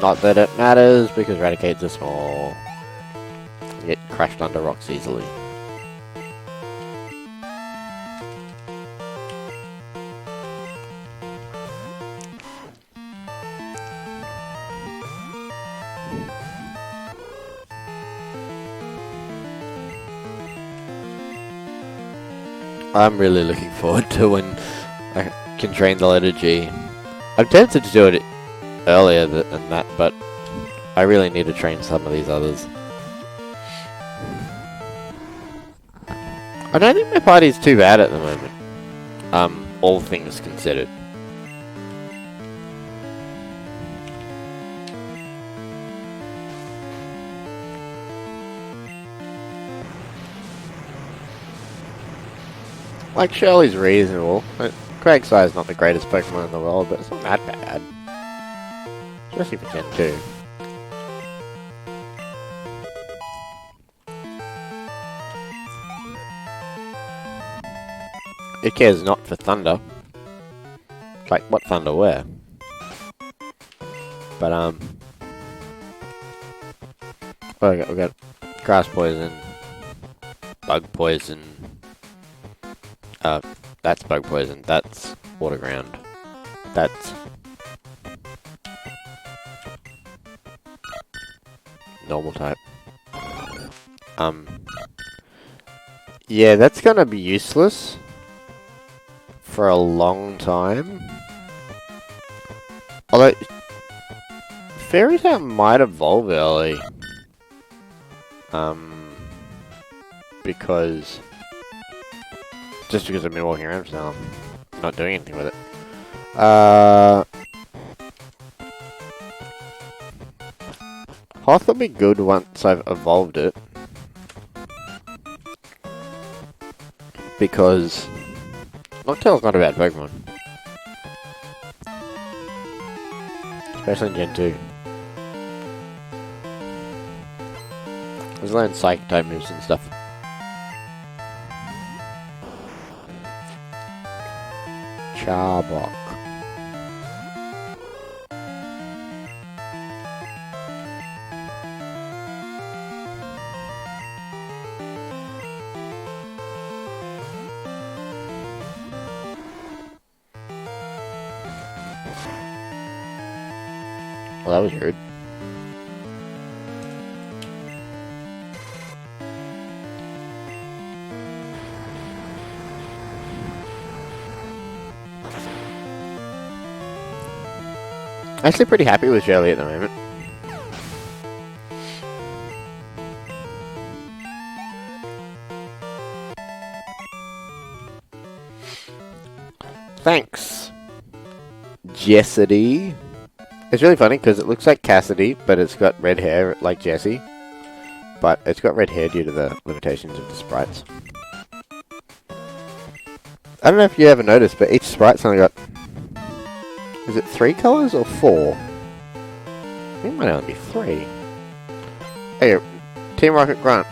S1: Not that it matters, because Eradicates are small. You get crashed under rocks easily. I'm really looking forward to when I can train the letter G. I'm tempted to do it earlier than that, but I really need to train some of these others. I don't think my party's too bad at the moment. All things considered. Like, Shirley's reasonable. Quagsire not the greatest Pokemon in the world, but it's not that bad. Especially for Gen 2. It cares not for Thunder. Like, what Thunder where? But, we got Grass Poison, Bug Poison. That's Bug Poison, that's Water Ground. That's normal type. Yeah, that's gonna be useless for a long time. Although, Fairy Tail might evolve early. Just because I've been walking around for now, I'm not doing anything with it. Hoth will be good once I've evolved it. Because Noctole's not a bad Pokemon. Especially in Gen 2. There's learned Psychic type moves and stuff. Charbok. Well, that was rude. Actually pretty happy with Shirley at the moment. Thanks, Jessity. It's really funny because it looks like Cassidy, but it's got red hair like Jessie. But it's got red hair due to the limitations of the sprites. I don't know if you ever noticed, but each sprite's only got... Is it 3 colours or 4? I think it might only be 3. Hey, Team Rocket Grunt.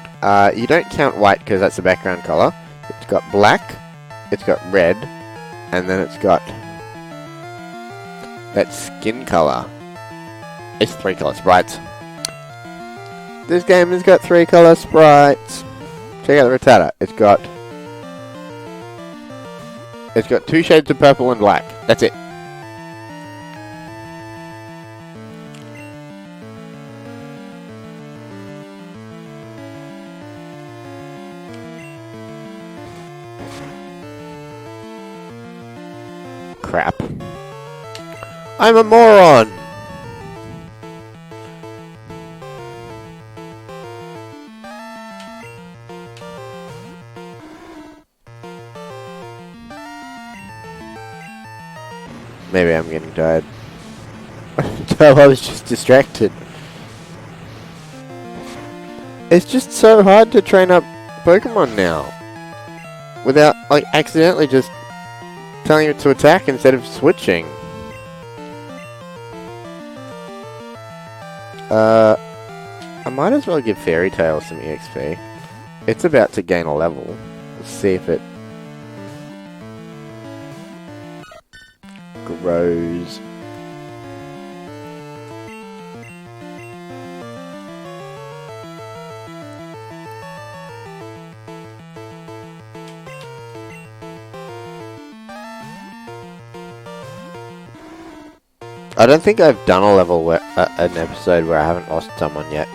S1: You don't count white because that's the background colour. It's got black, it's got red, and then it's got that skin colour. It's 3 colour sprites. This game has got 3 colour sprites. Check out the Rattata. It's got 2 shades of purple and black. That's it. Crap. I'm a moron! Maybe I'm getting tired. No, I was just distracted. It's just so hard to train up Pokemon now. Without, like, accidentally just telling it to attack instead of switching. I might as well give Fairy Tail some EXP. It's about to gain a level. Let's see if it grows. I don't think I've done a level where an episode where I haven't lost someone yet.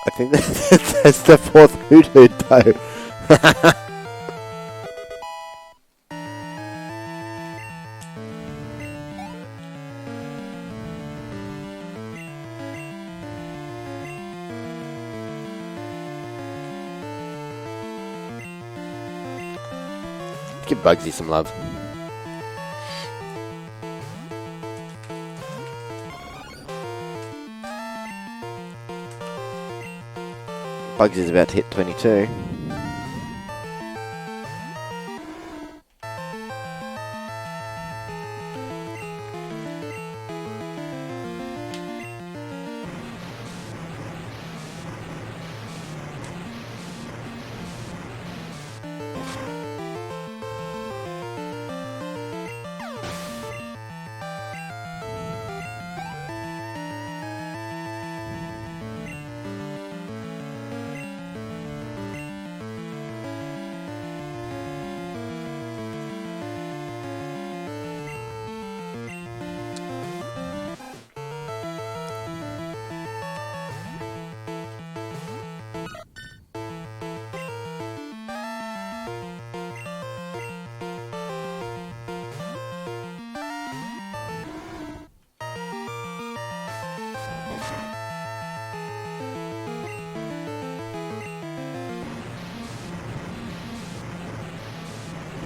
S1: I think that's the 4th Hoothoot though. Give Bugsy some love. Bugsy's about to hit 22.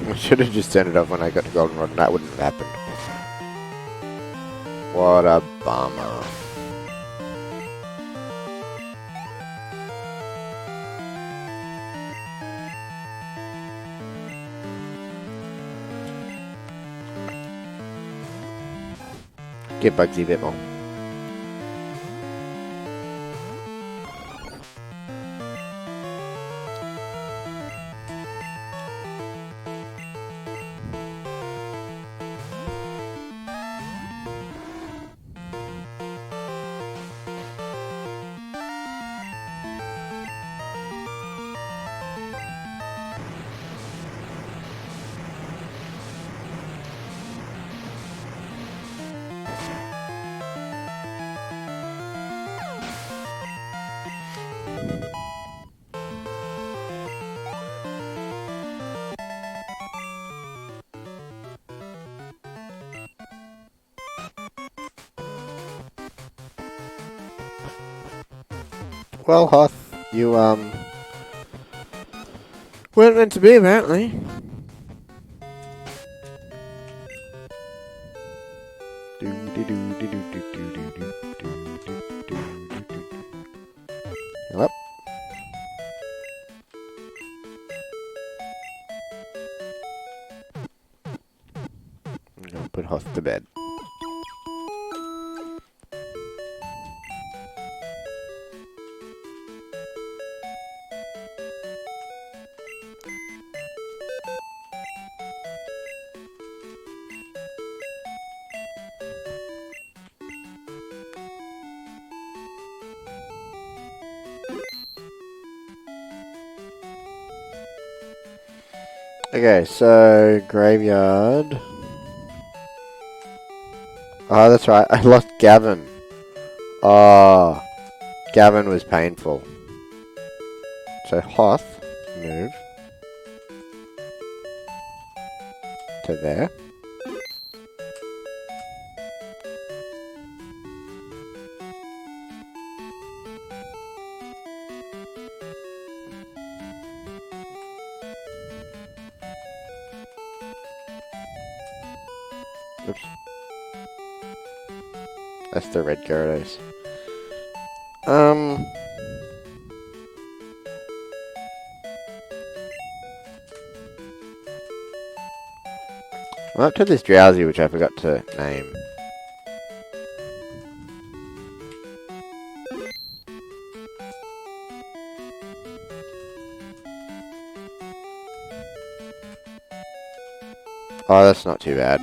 S1: I should have just turned it off when I got to Goldenrod and that wouldn't have happened. What a bummer. Give Bugsy a bit more. Well, Hoth, you, weren't meant to be, apparently. Yep. I'm gonna put Hoth to bed. Okay, so graveyard. Oh, that's right. I lost Gavin. Oh, Gavin was painful. So Hoth, move to there. Oops. That's the red Gyarados. I'm up to this Drowsy, which I forgot to name. Oh, that's not too bad.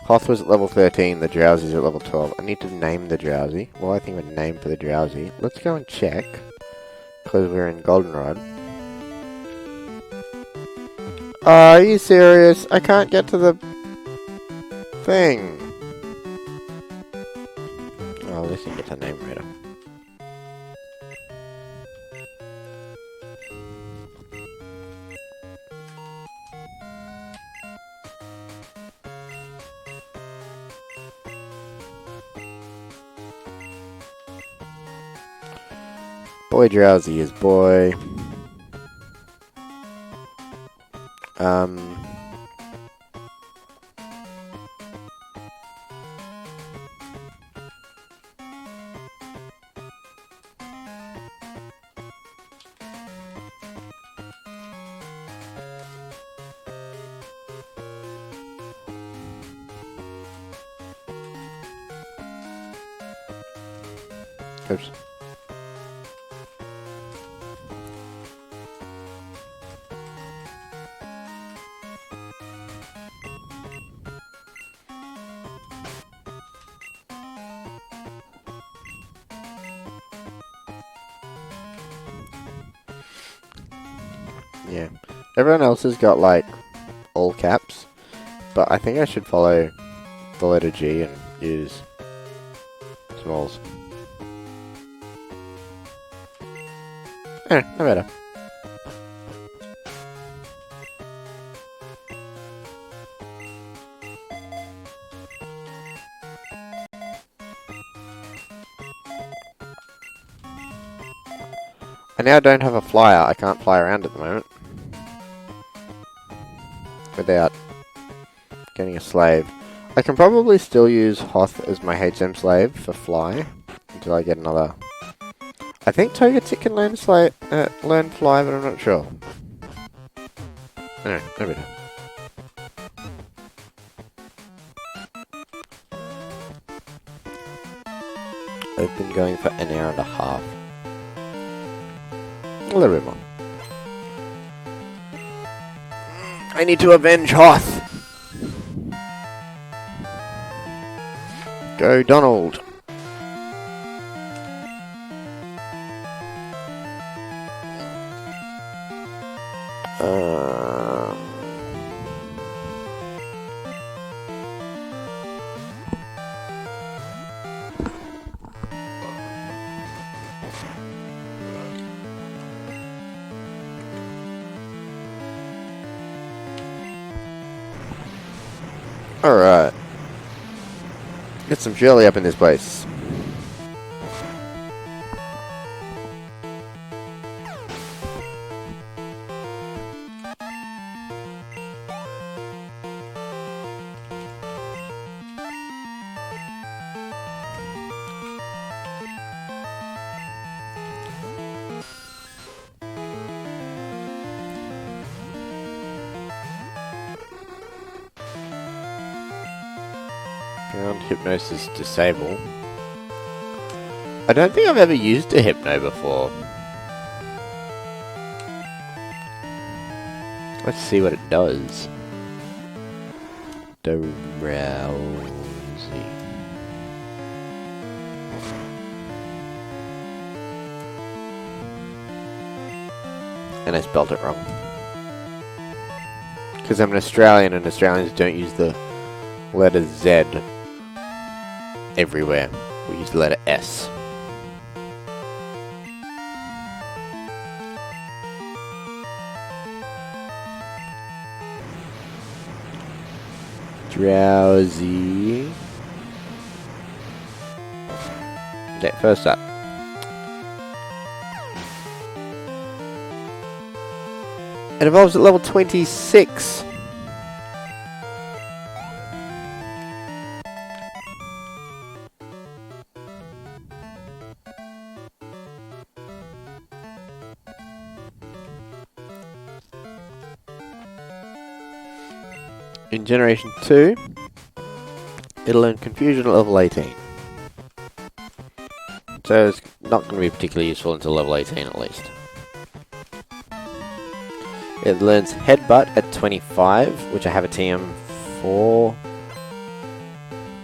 S1: Hoth was at level 13, the Drowsy's at level 12. I need to name the Drowsy. Well, I think of a name for the Drowsy. Let's go and check, because we're in Goldenrod. Are you serious? I can't get to the thing. Oh, at least I get the name right. Boy Drowsy is boy. Oops. Yeah. Everyone else has got, like, all caps, but I think I should follow the letter G and use smalls. No matter. I now don't have a flyer. I can't fly around at the moment without getting a slave. I can probably still use Hoth as my HM slave for fly until I get another. I think Togetic can learn fly, but I'm not sure. No matter. I've been going for an hour and a half. A little bit more. I need to avenge Hoth! Go, Donald! Alright. Get some jelly up in this place. Found Hypnosis disable. I don't think I've ever used a Hypno before. Let's see what it does. Drowsy. And I spelled it wrong. Because I'm an Australian and Australians don't use the letter Z everywhere. We use the letter S. Drowsy. Okay, first up. It evolves at level 26. In Generation 2, it'll learn Confusion at level 18. So it's not going to be particularly useful until level 18 at least. It learns Headbutt at 25, which I have a TM for,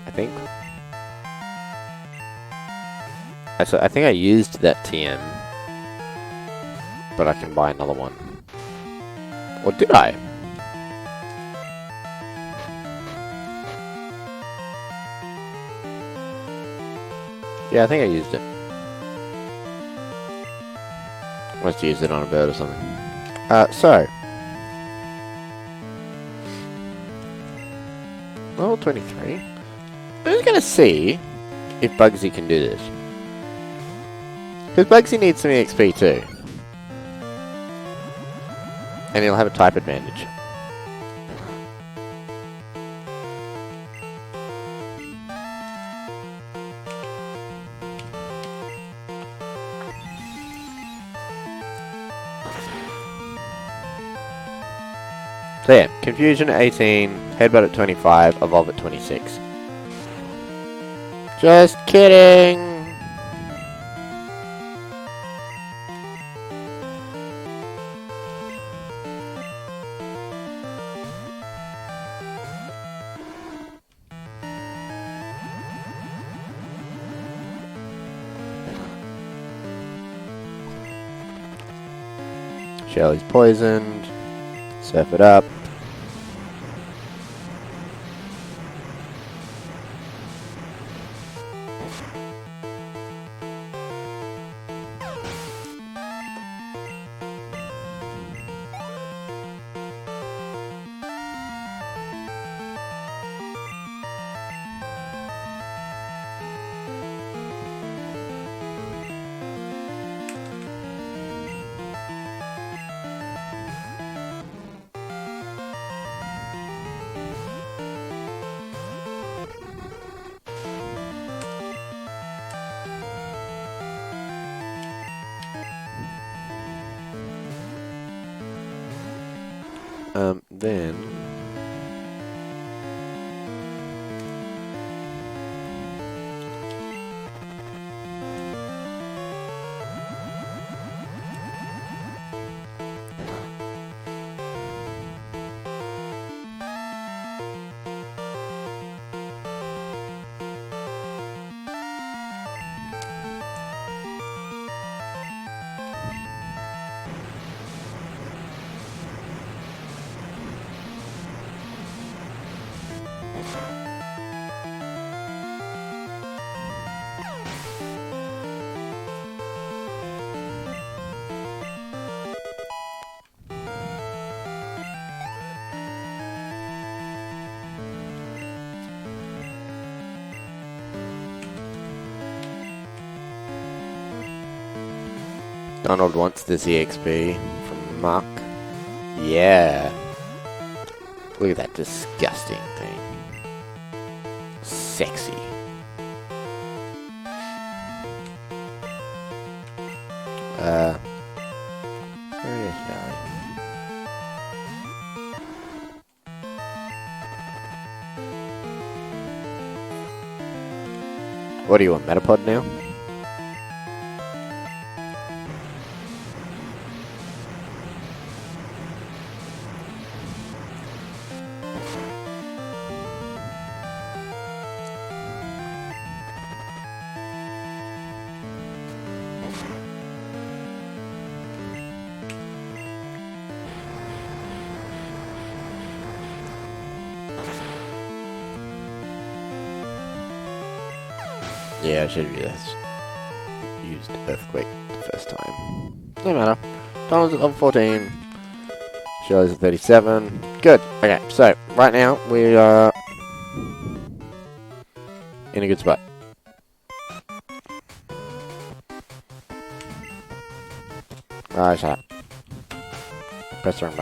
S1: I think. So I think I used that TM, but I can buy another one. Or did I? Yeah, I think I used it. Must have used it on a bird or something. So. Level 23. I'm just gonna see if Bugsy can do this. Because Bugsy needs some EXP too. And he'll have a type advantage. So yeah, Confusion at 18, Headbutt at 25, Evolve at 26. Just kidding! Shelly's poisoned. Surf it up. Then... Donald wants this EXP from Muck. Yeah. Look at that disgusting thing. Sexy. Where is Shelly? What do you want, Metapod now? Yeah, I should have used Earthquake the first time. No matter. Donald's at level 14. Shelley's at 37. Good. Okay, so right now we are in a good spot. Shut up. Press the wrong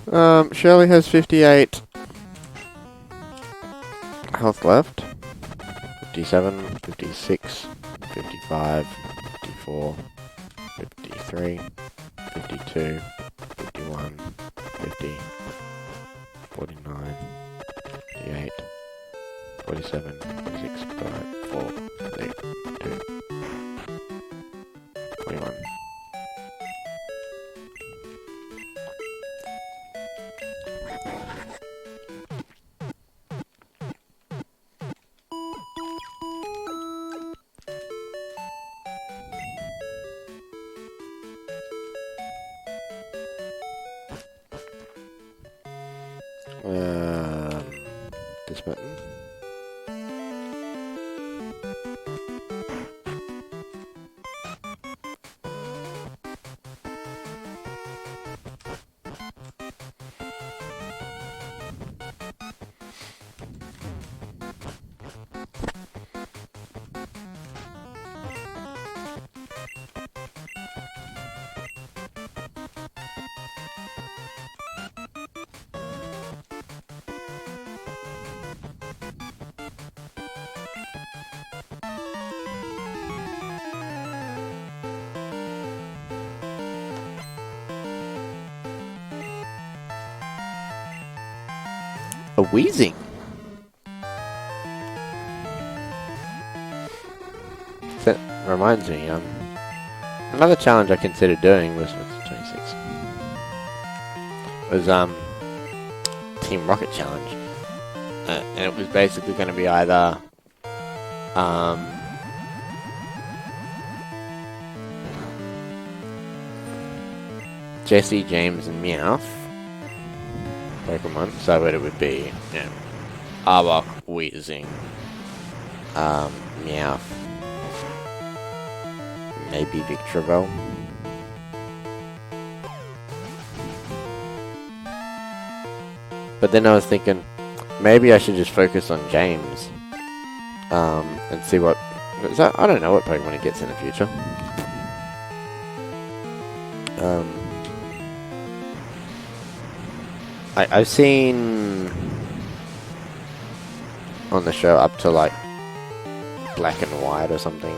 S1: button. Shirley has 58 health left. 57, 56, 55, 54, 53, 52, 51, 50, 49, 58, 47, 46, 45, 4, 3, 2, 21. This button. A wheezing. That reminds me, another challenge I considered doing was 26. Was Team Rocket Challenge, and it was basically going to be either Jesse, James, and Meowth Pokemon. So it would be, you know, Arbok, Weezing, Meowth, maybe Victreebel. But then I was thinking, maybe I should just focus on James, and see what. I don't know what Pokemon he gets in the future. I've seen on the show up to like Black and White or something.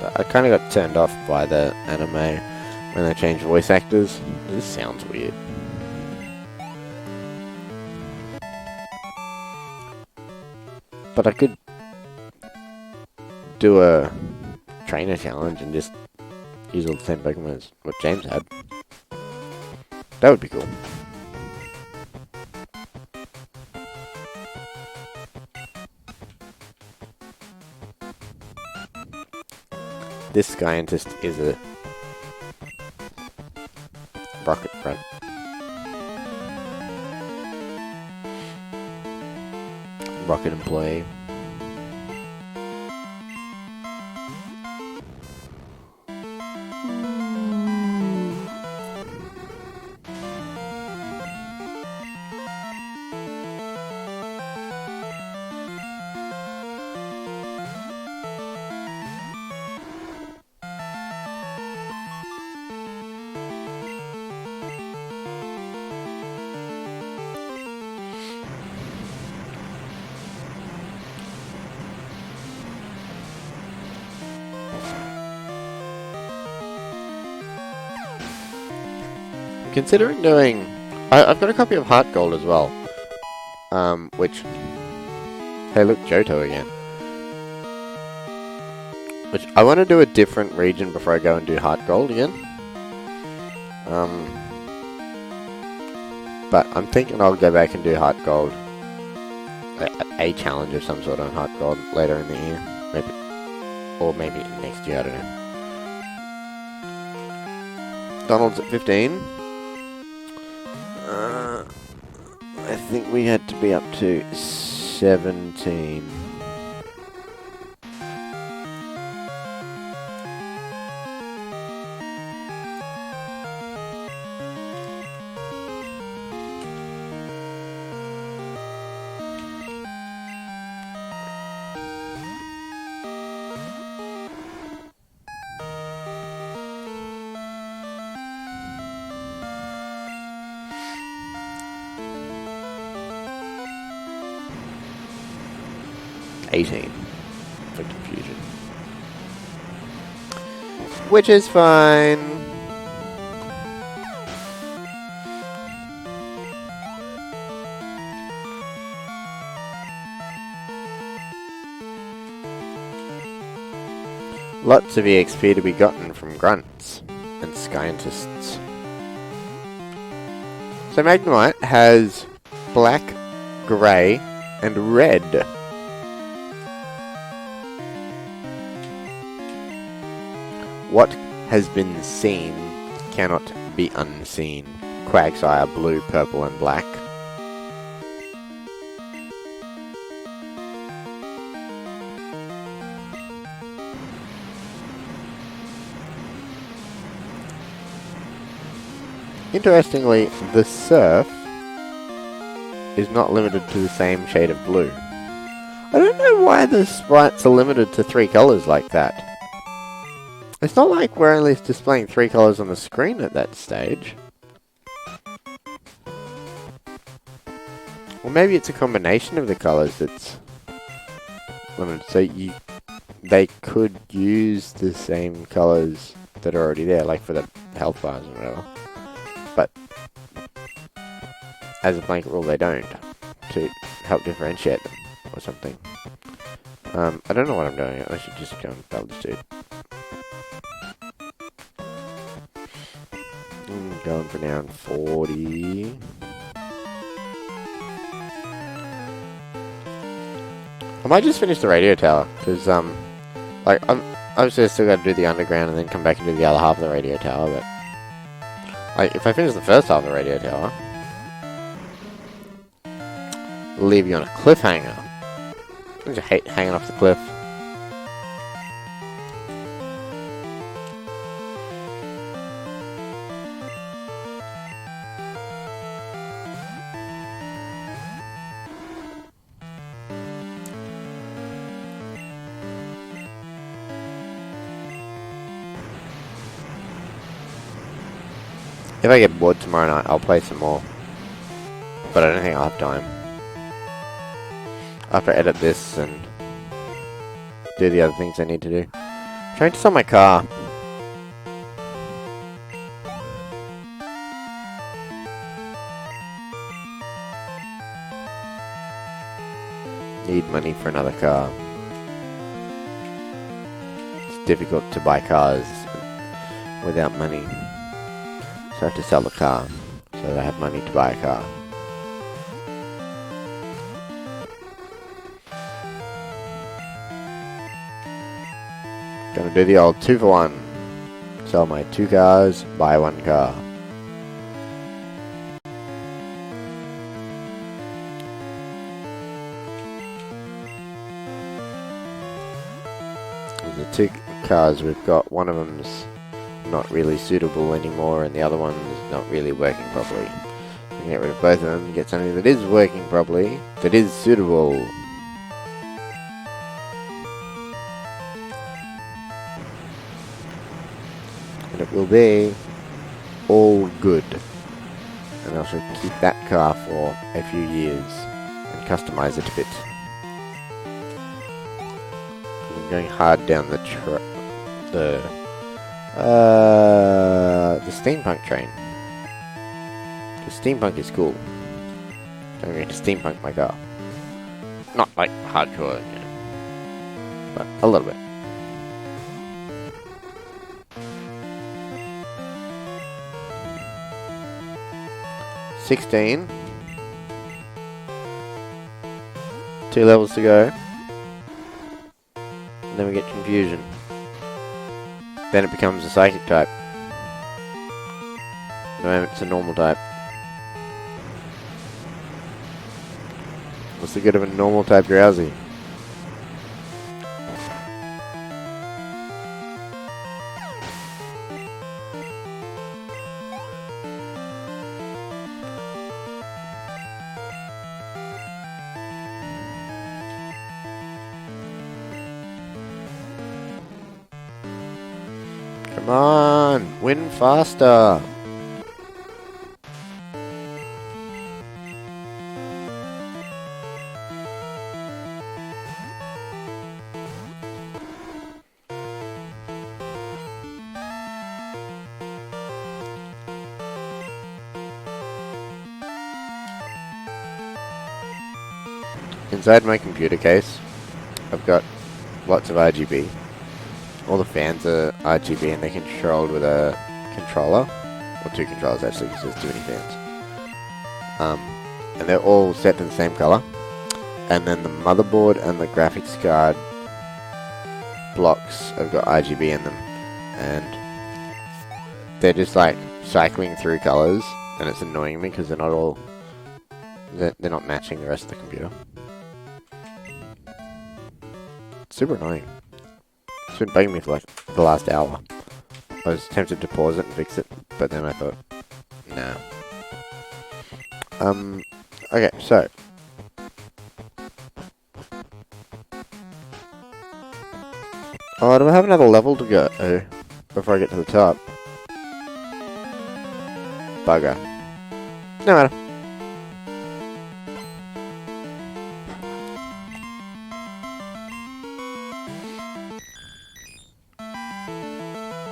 S1: But I kind of got turned off by the anime when they changed voice actors. This sounds weird. But I could do a trainer challenge and just use all the same Pokemon as what James had. That would be cool. This scientist is a rocket front. Rocket employee. Considering doing... I've got a copy of Heart Gold as well. Which... Hey look, Johto again. Which, I want to do a different region before I go and do Heart Gold again. But I'm thinking I'll go back and do Heart Gold. A challenge of some sort on Heart Gold later in the year. Maybe. Or maybe next year, I don't know. Donald's at 15. I think we had to be up to 17. For confusion. Which is fine. Lots of EXP to be gotten from grunts and scientists. So Magnemite has black, grey, and red. What has been seen cannot be unseen. Quagsire, blue, purple, and black. Interestingly, the surf is not limited to the same shade of blue. I don't know why the sprites are limited to 3 colours like that. It's not like we're only displaying 3 colours on the screen at that stage. Or maybe it's a combination of the colours that's limited. So they could use the same colours that are already there, like for the health bars or whatever. But as a blanket rule they don't, to help differentiate them or something. I don't know what I'm doing. I should just go and battle this dude. Going for down 40. I might just finish the radio tower, because, like, obviously I still got to do the underground and then come back and do the other half of the radio tower, but, like, if I finish the first half of the radio tower, I'll leave you on a cliffhanger. I just hate hanging off the cliff. If I get bored tomorrow night, I'll play some more. But I don't think I'll have time. After I edit this and do the other things I need to do. I'm trying to sell my car. Need money for another car. It's difficult to buy cars without money. So I have to sell the car so that I have money to buy a car. Gonna do the old 2 for 1. Sell my 2 cars, buy 1 car. The 2 cars we've got, one of them's not really suitable anymore and the other one is not really working properly. You can get rid of both of them and get something that is working properly, that is suitable. And it will be all good. And I shall keep that car for a few years and customize it a bit. I'm going hard down the steampunk train. The steampunk is cool. I'm going to steampunk my car. Not like hardcore, you know, but a little bit. $16. 2 levels to go. And then we get confusion. Then it becomes a psychic type. At the moment it's a normal type. What's the good of a normal type drowsy? Come on, win faster. Inside my computer case, I've got lots of RGB. All the fans are RGB and they're controlled with a controller. Or 2 controllers actually, because there's too many fans. And they're all set to the same color. And then the motherboard and the graphics card blocks have got RGB in them. And they're just like cycling through colors. And it's annoying me because they're not all... They're not matching the rest of the computer. It's super annoying. It's been bugging me for like the last hour. I was tempted to pause it and fix it, but then I thought, nah. Okay, so. Oh, do I have another level to go before I get to the top? Bugger. No matter.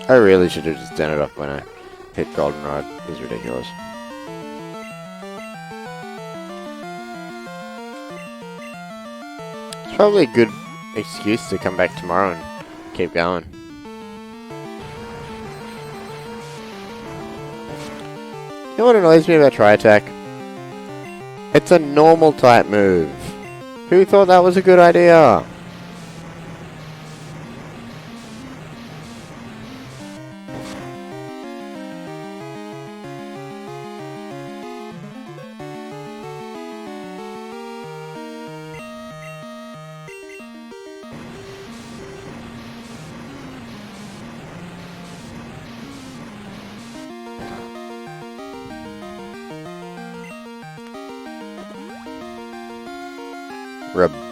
S1: I really should have just done it up when I hit goldenrod. It was ridiculous. probably a good excuse to come back tomorrow and keep going. You know what annoys me about Tri-Attack? It's a normal type move. Who thought that was a good idea?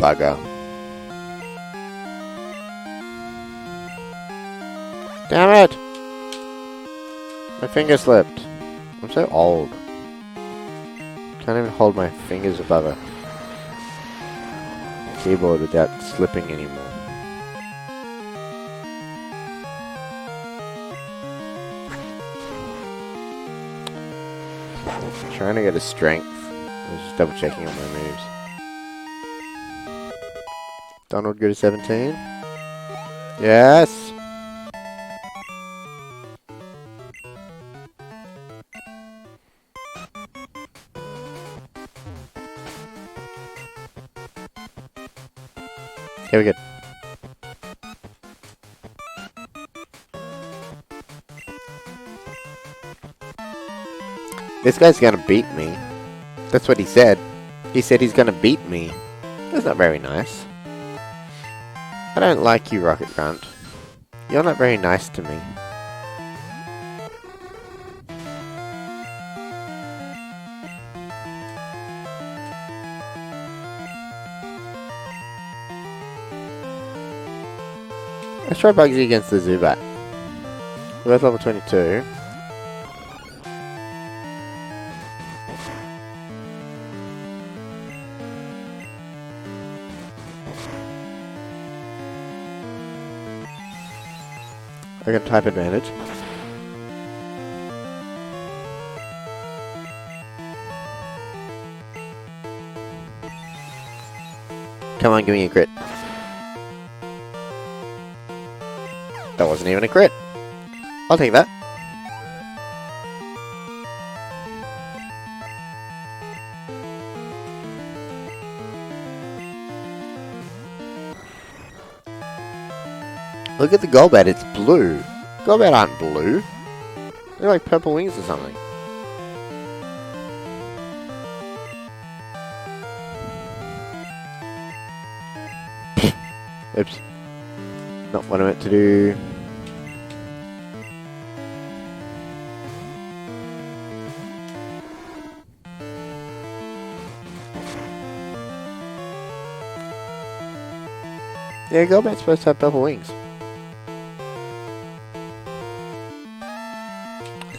S1: Bugger. Damn it! My finger slipped. I'm so old. Can't even hold my fingers above a keyboard without slipping anymore. Trying to get a strength. I was just double checking on my moves. Donald go to 17? Yes! Here we go. This guy's gonna beat me. That's what he said. He said he's gonna beat me. That's not very nice. I don't like you, Rocket Grunt. You're not very nice to me. Let's try Bugsy against the Zubat. We're both level 22. I got type advantage. Come on, give me a crit. That wasn't even a crit. I'll take that. Look at the Golbat, it's blue. Golbat aren't blue. They're like purple wings or something. Oops. Not what I meant to do. Yeah, Golbat's supposed to have purple wings.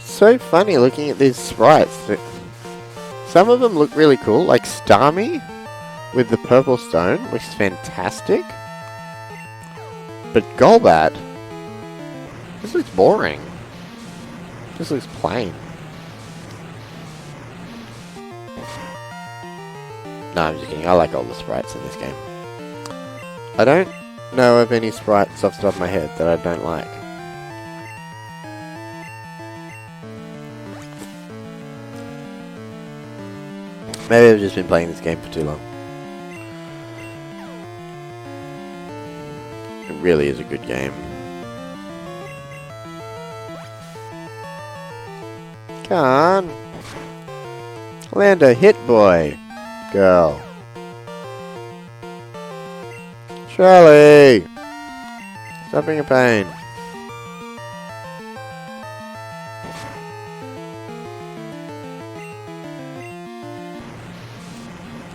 S1: So funny looking at these sprites. Some of them look really cool, like Starmie with the purple stone looks fantastic. But Golbat, this looks boring. This looks plain. No, I'm just kidding. I like all the sprites in this game. I don't know of any sprites off the top of my head that I don't like. Maybe I've just been playing this game for too long. It really is a good game. Come on. Land a hit, boy. Girl. Shirley! Stop being a pain.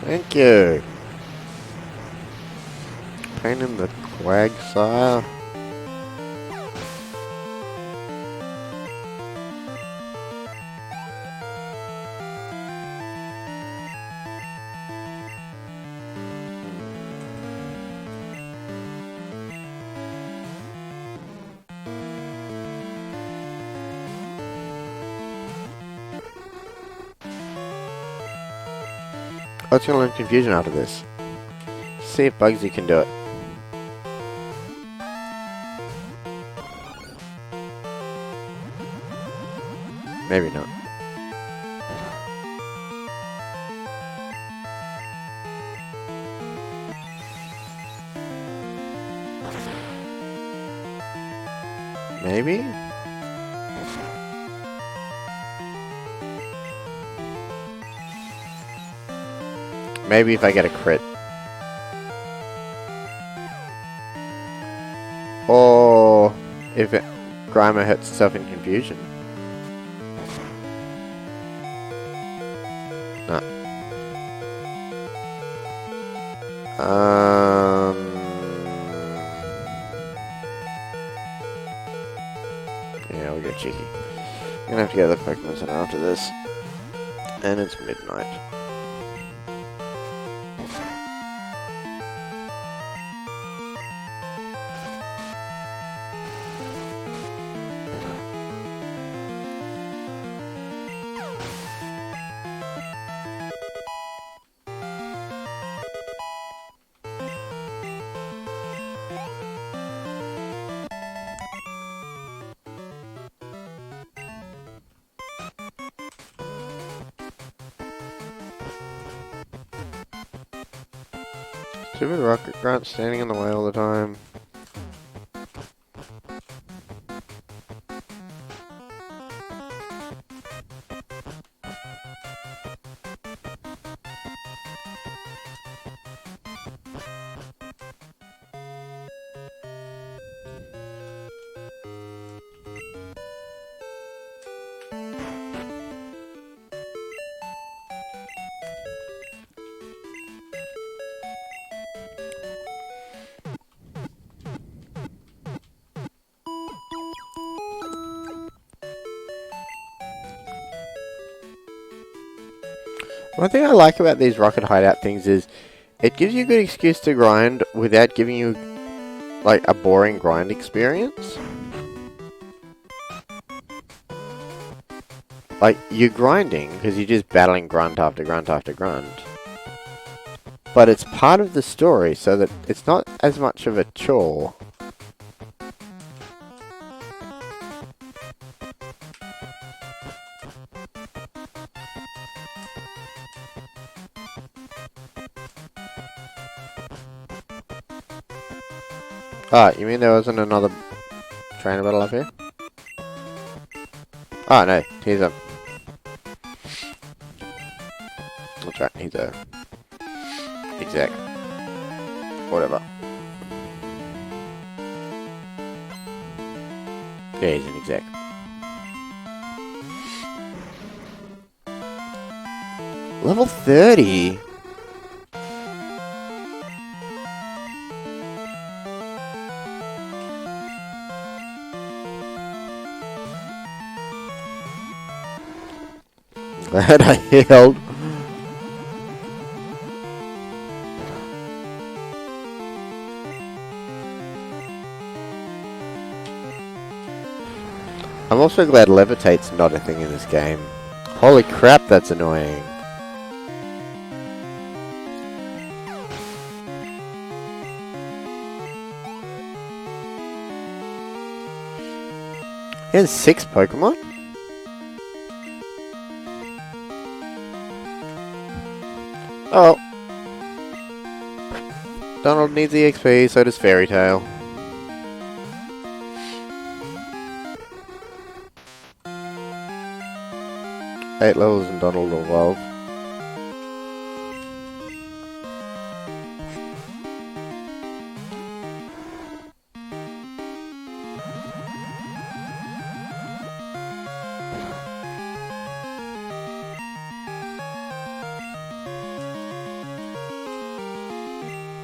S1: Thank you. Pain in the quag, sire. What's going to learn confusion out of this? see if Bugsy can do it. Maybe not. Maybe? Maybe if I get a crit. Or if Grimer hurts itself in confusion. No. Yeah, we'll get cheeky. I'm gonna have to go to the Pokemon Center after this. And it's midnight. Stupid rocket grunt standing in the way all the time. One thing I like about these rocket hideout things is it gives you a good excuse to grind without giving you like a boring grind experience. Like, you're grinding because you're just battling grunt after grunt after grunt. But it's part of the story so that it's not as much of a chore. Ah, you mean there wasn't another trainer battle up here? Oh no, he's a... That's right, he's a... exec. Whatever. Yeah, he's an exec. Level 30? Glad I healed. I'm also glad levitate's not a thing in this game. Holy crap, that's annoying. He has 6 Pokemon? Oh. Donald needs EXP, so does Fairy Tail. Eight levels and Donald will evolve.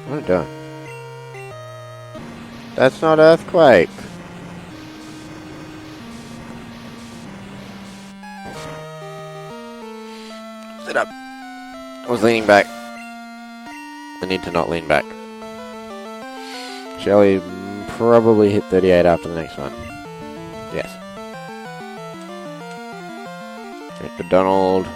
S1: What are you doing? That's not Earthquake. Sit up. I was leaning back. I need to not lean back. Shelly probably hit 38 after the next one. Yes. Hit the Donald.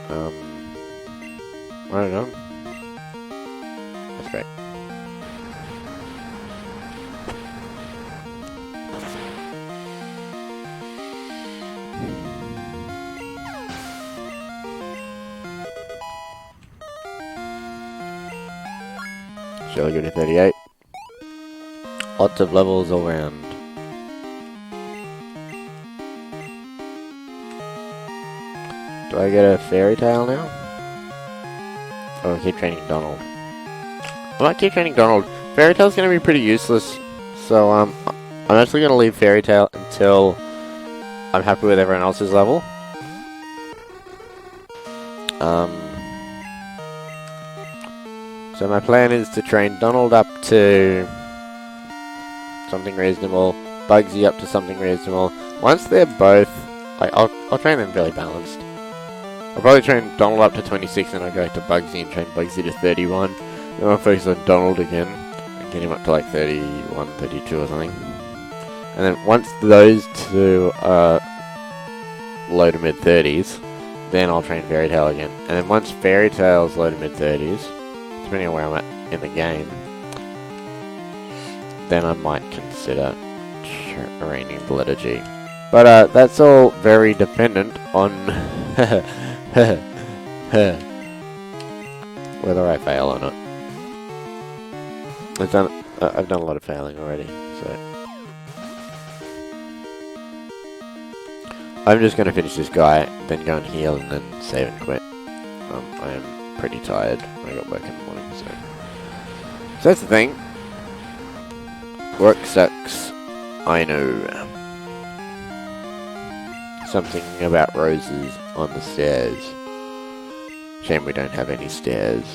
S1: I don't know. That's great. Surely go to 38. Lots of levels all round. Do I get a fairy tale now? Oh, I keep training Donald. I might keep training Donald. Fairy tale's gonna be pretty useless. So, I'm actually gonna leave fairy tale until I'm happy with everyone else's level. So my plan is to train Donald up to something reasonable, Bugsy up to something reasonable. Once they're both, like, I'll train them fairly balanced. I'll probably train Donald up to 26 and I'll go to Bugsy and train Bugsy to 31. Then I'll focus on Donald again and get him up to like 31, 32 or something. And then once those two are low to mid 30s, then I'll train Fairy Tail again. And then once Fairy Tail's low to mid 30s, depending on where I'm at in the game, then I might consider training the letter G. But that's all very dependent on whether I fail or not. I've done a lot of failing already, so I'm just gonna finish this guy, then go and heal, and then save and quit. I am pretty tired. I got work in the morning, so that's the thing. Work sucks. I know. Something about roses on the stairs. Shame we don't have any stairs.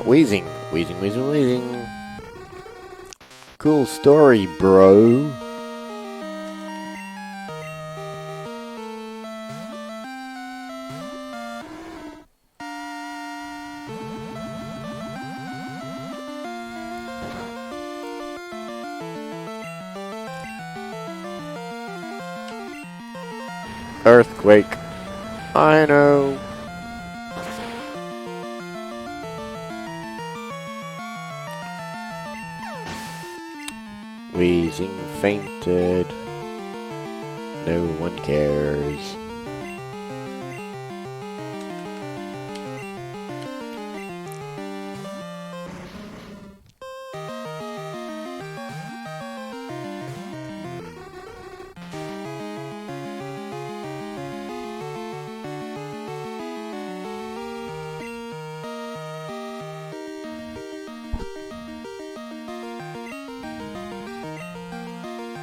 S1: Wheezing. Wheezing. Cool story, bro. Earthquake. I know. Wheezing fainted. No one cares.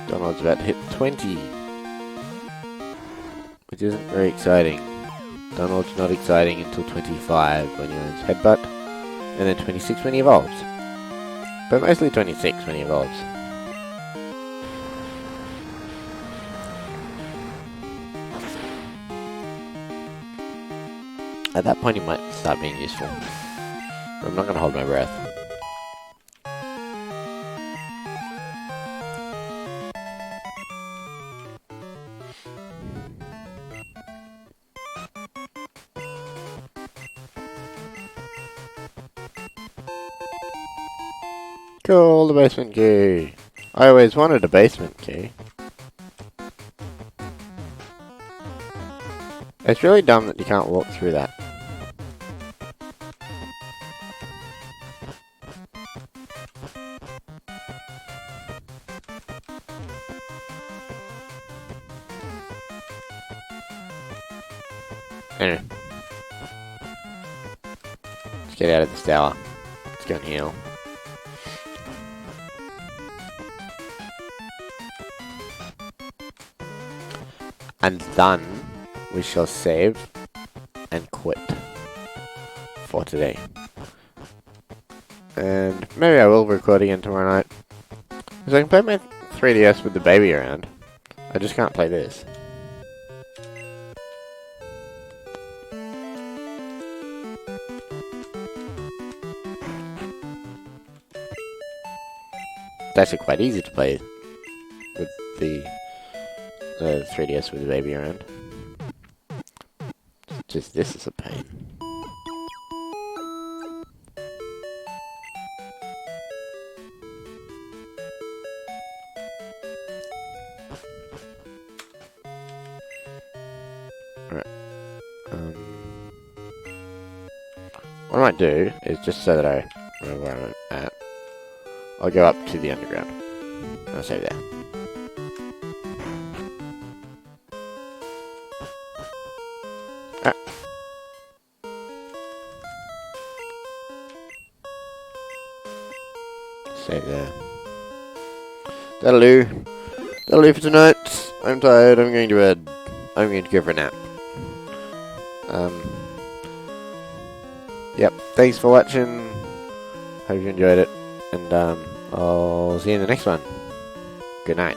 S1: Donald's about to hit 20, which isn't very exciting. Donald's not exciting until 25 when he learns Headbutt, and then 26 when he evolves. But mostly 26 when he evolves. At that point he might start being useful. I'm not going to hold my breath. Cool, the basement key. I always wanted a basement key. It's really dumb that you can't walk through that. Anyway. Let's get out of this tower. Let's go and heal. And then we shall save and quit for today. And maybe I will record again tomorrow night. Because I can play my 3DS with the baby around. I just can't play this. actually quite easy to play with the 3DS with the baby around. Just this is a pain. Right. What I might do is, just so that I know where I'm at, I'll go up to the underground. I'll save there. Ah. Save there. That'll do. That'll do for tonight. I'm tired. I'm going to bed. I'm going to go for a nap. Yep. Thanks for watching. Hope you enjoyed it. And I'll see you in the next one. Good night.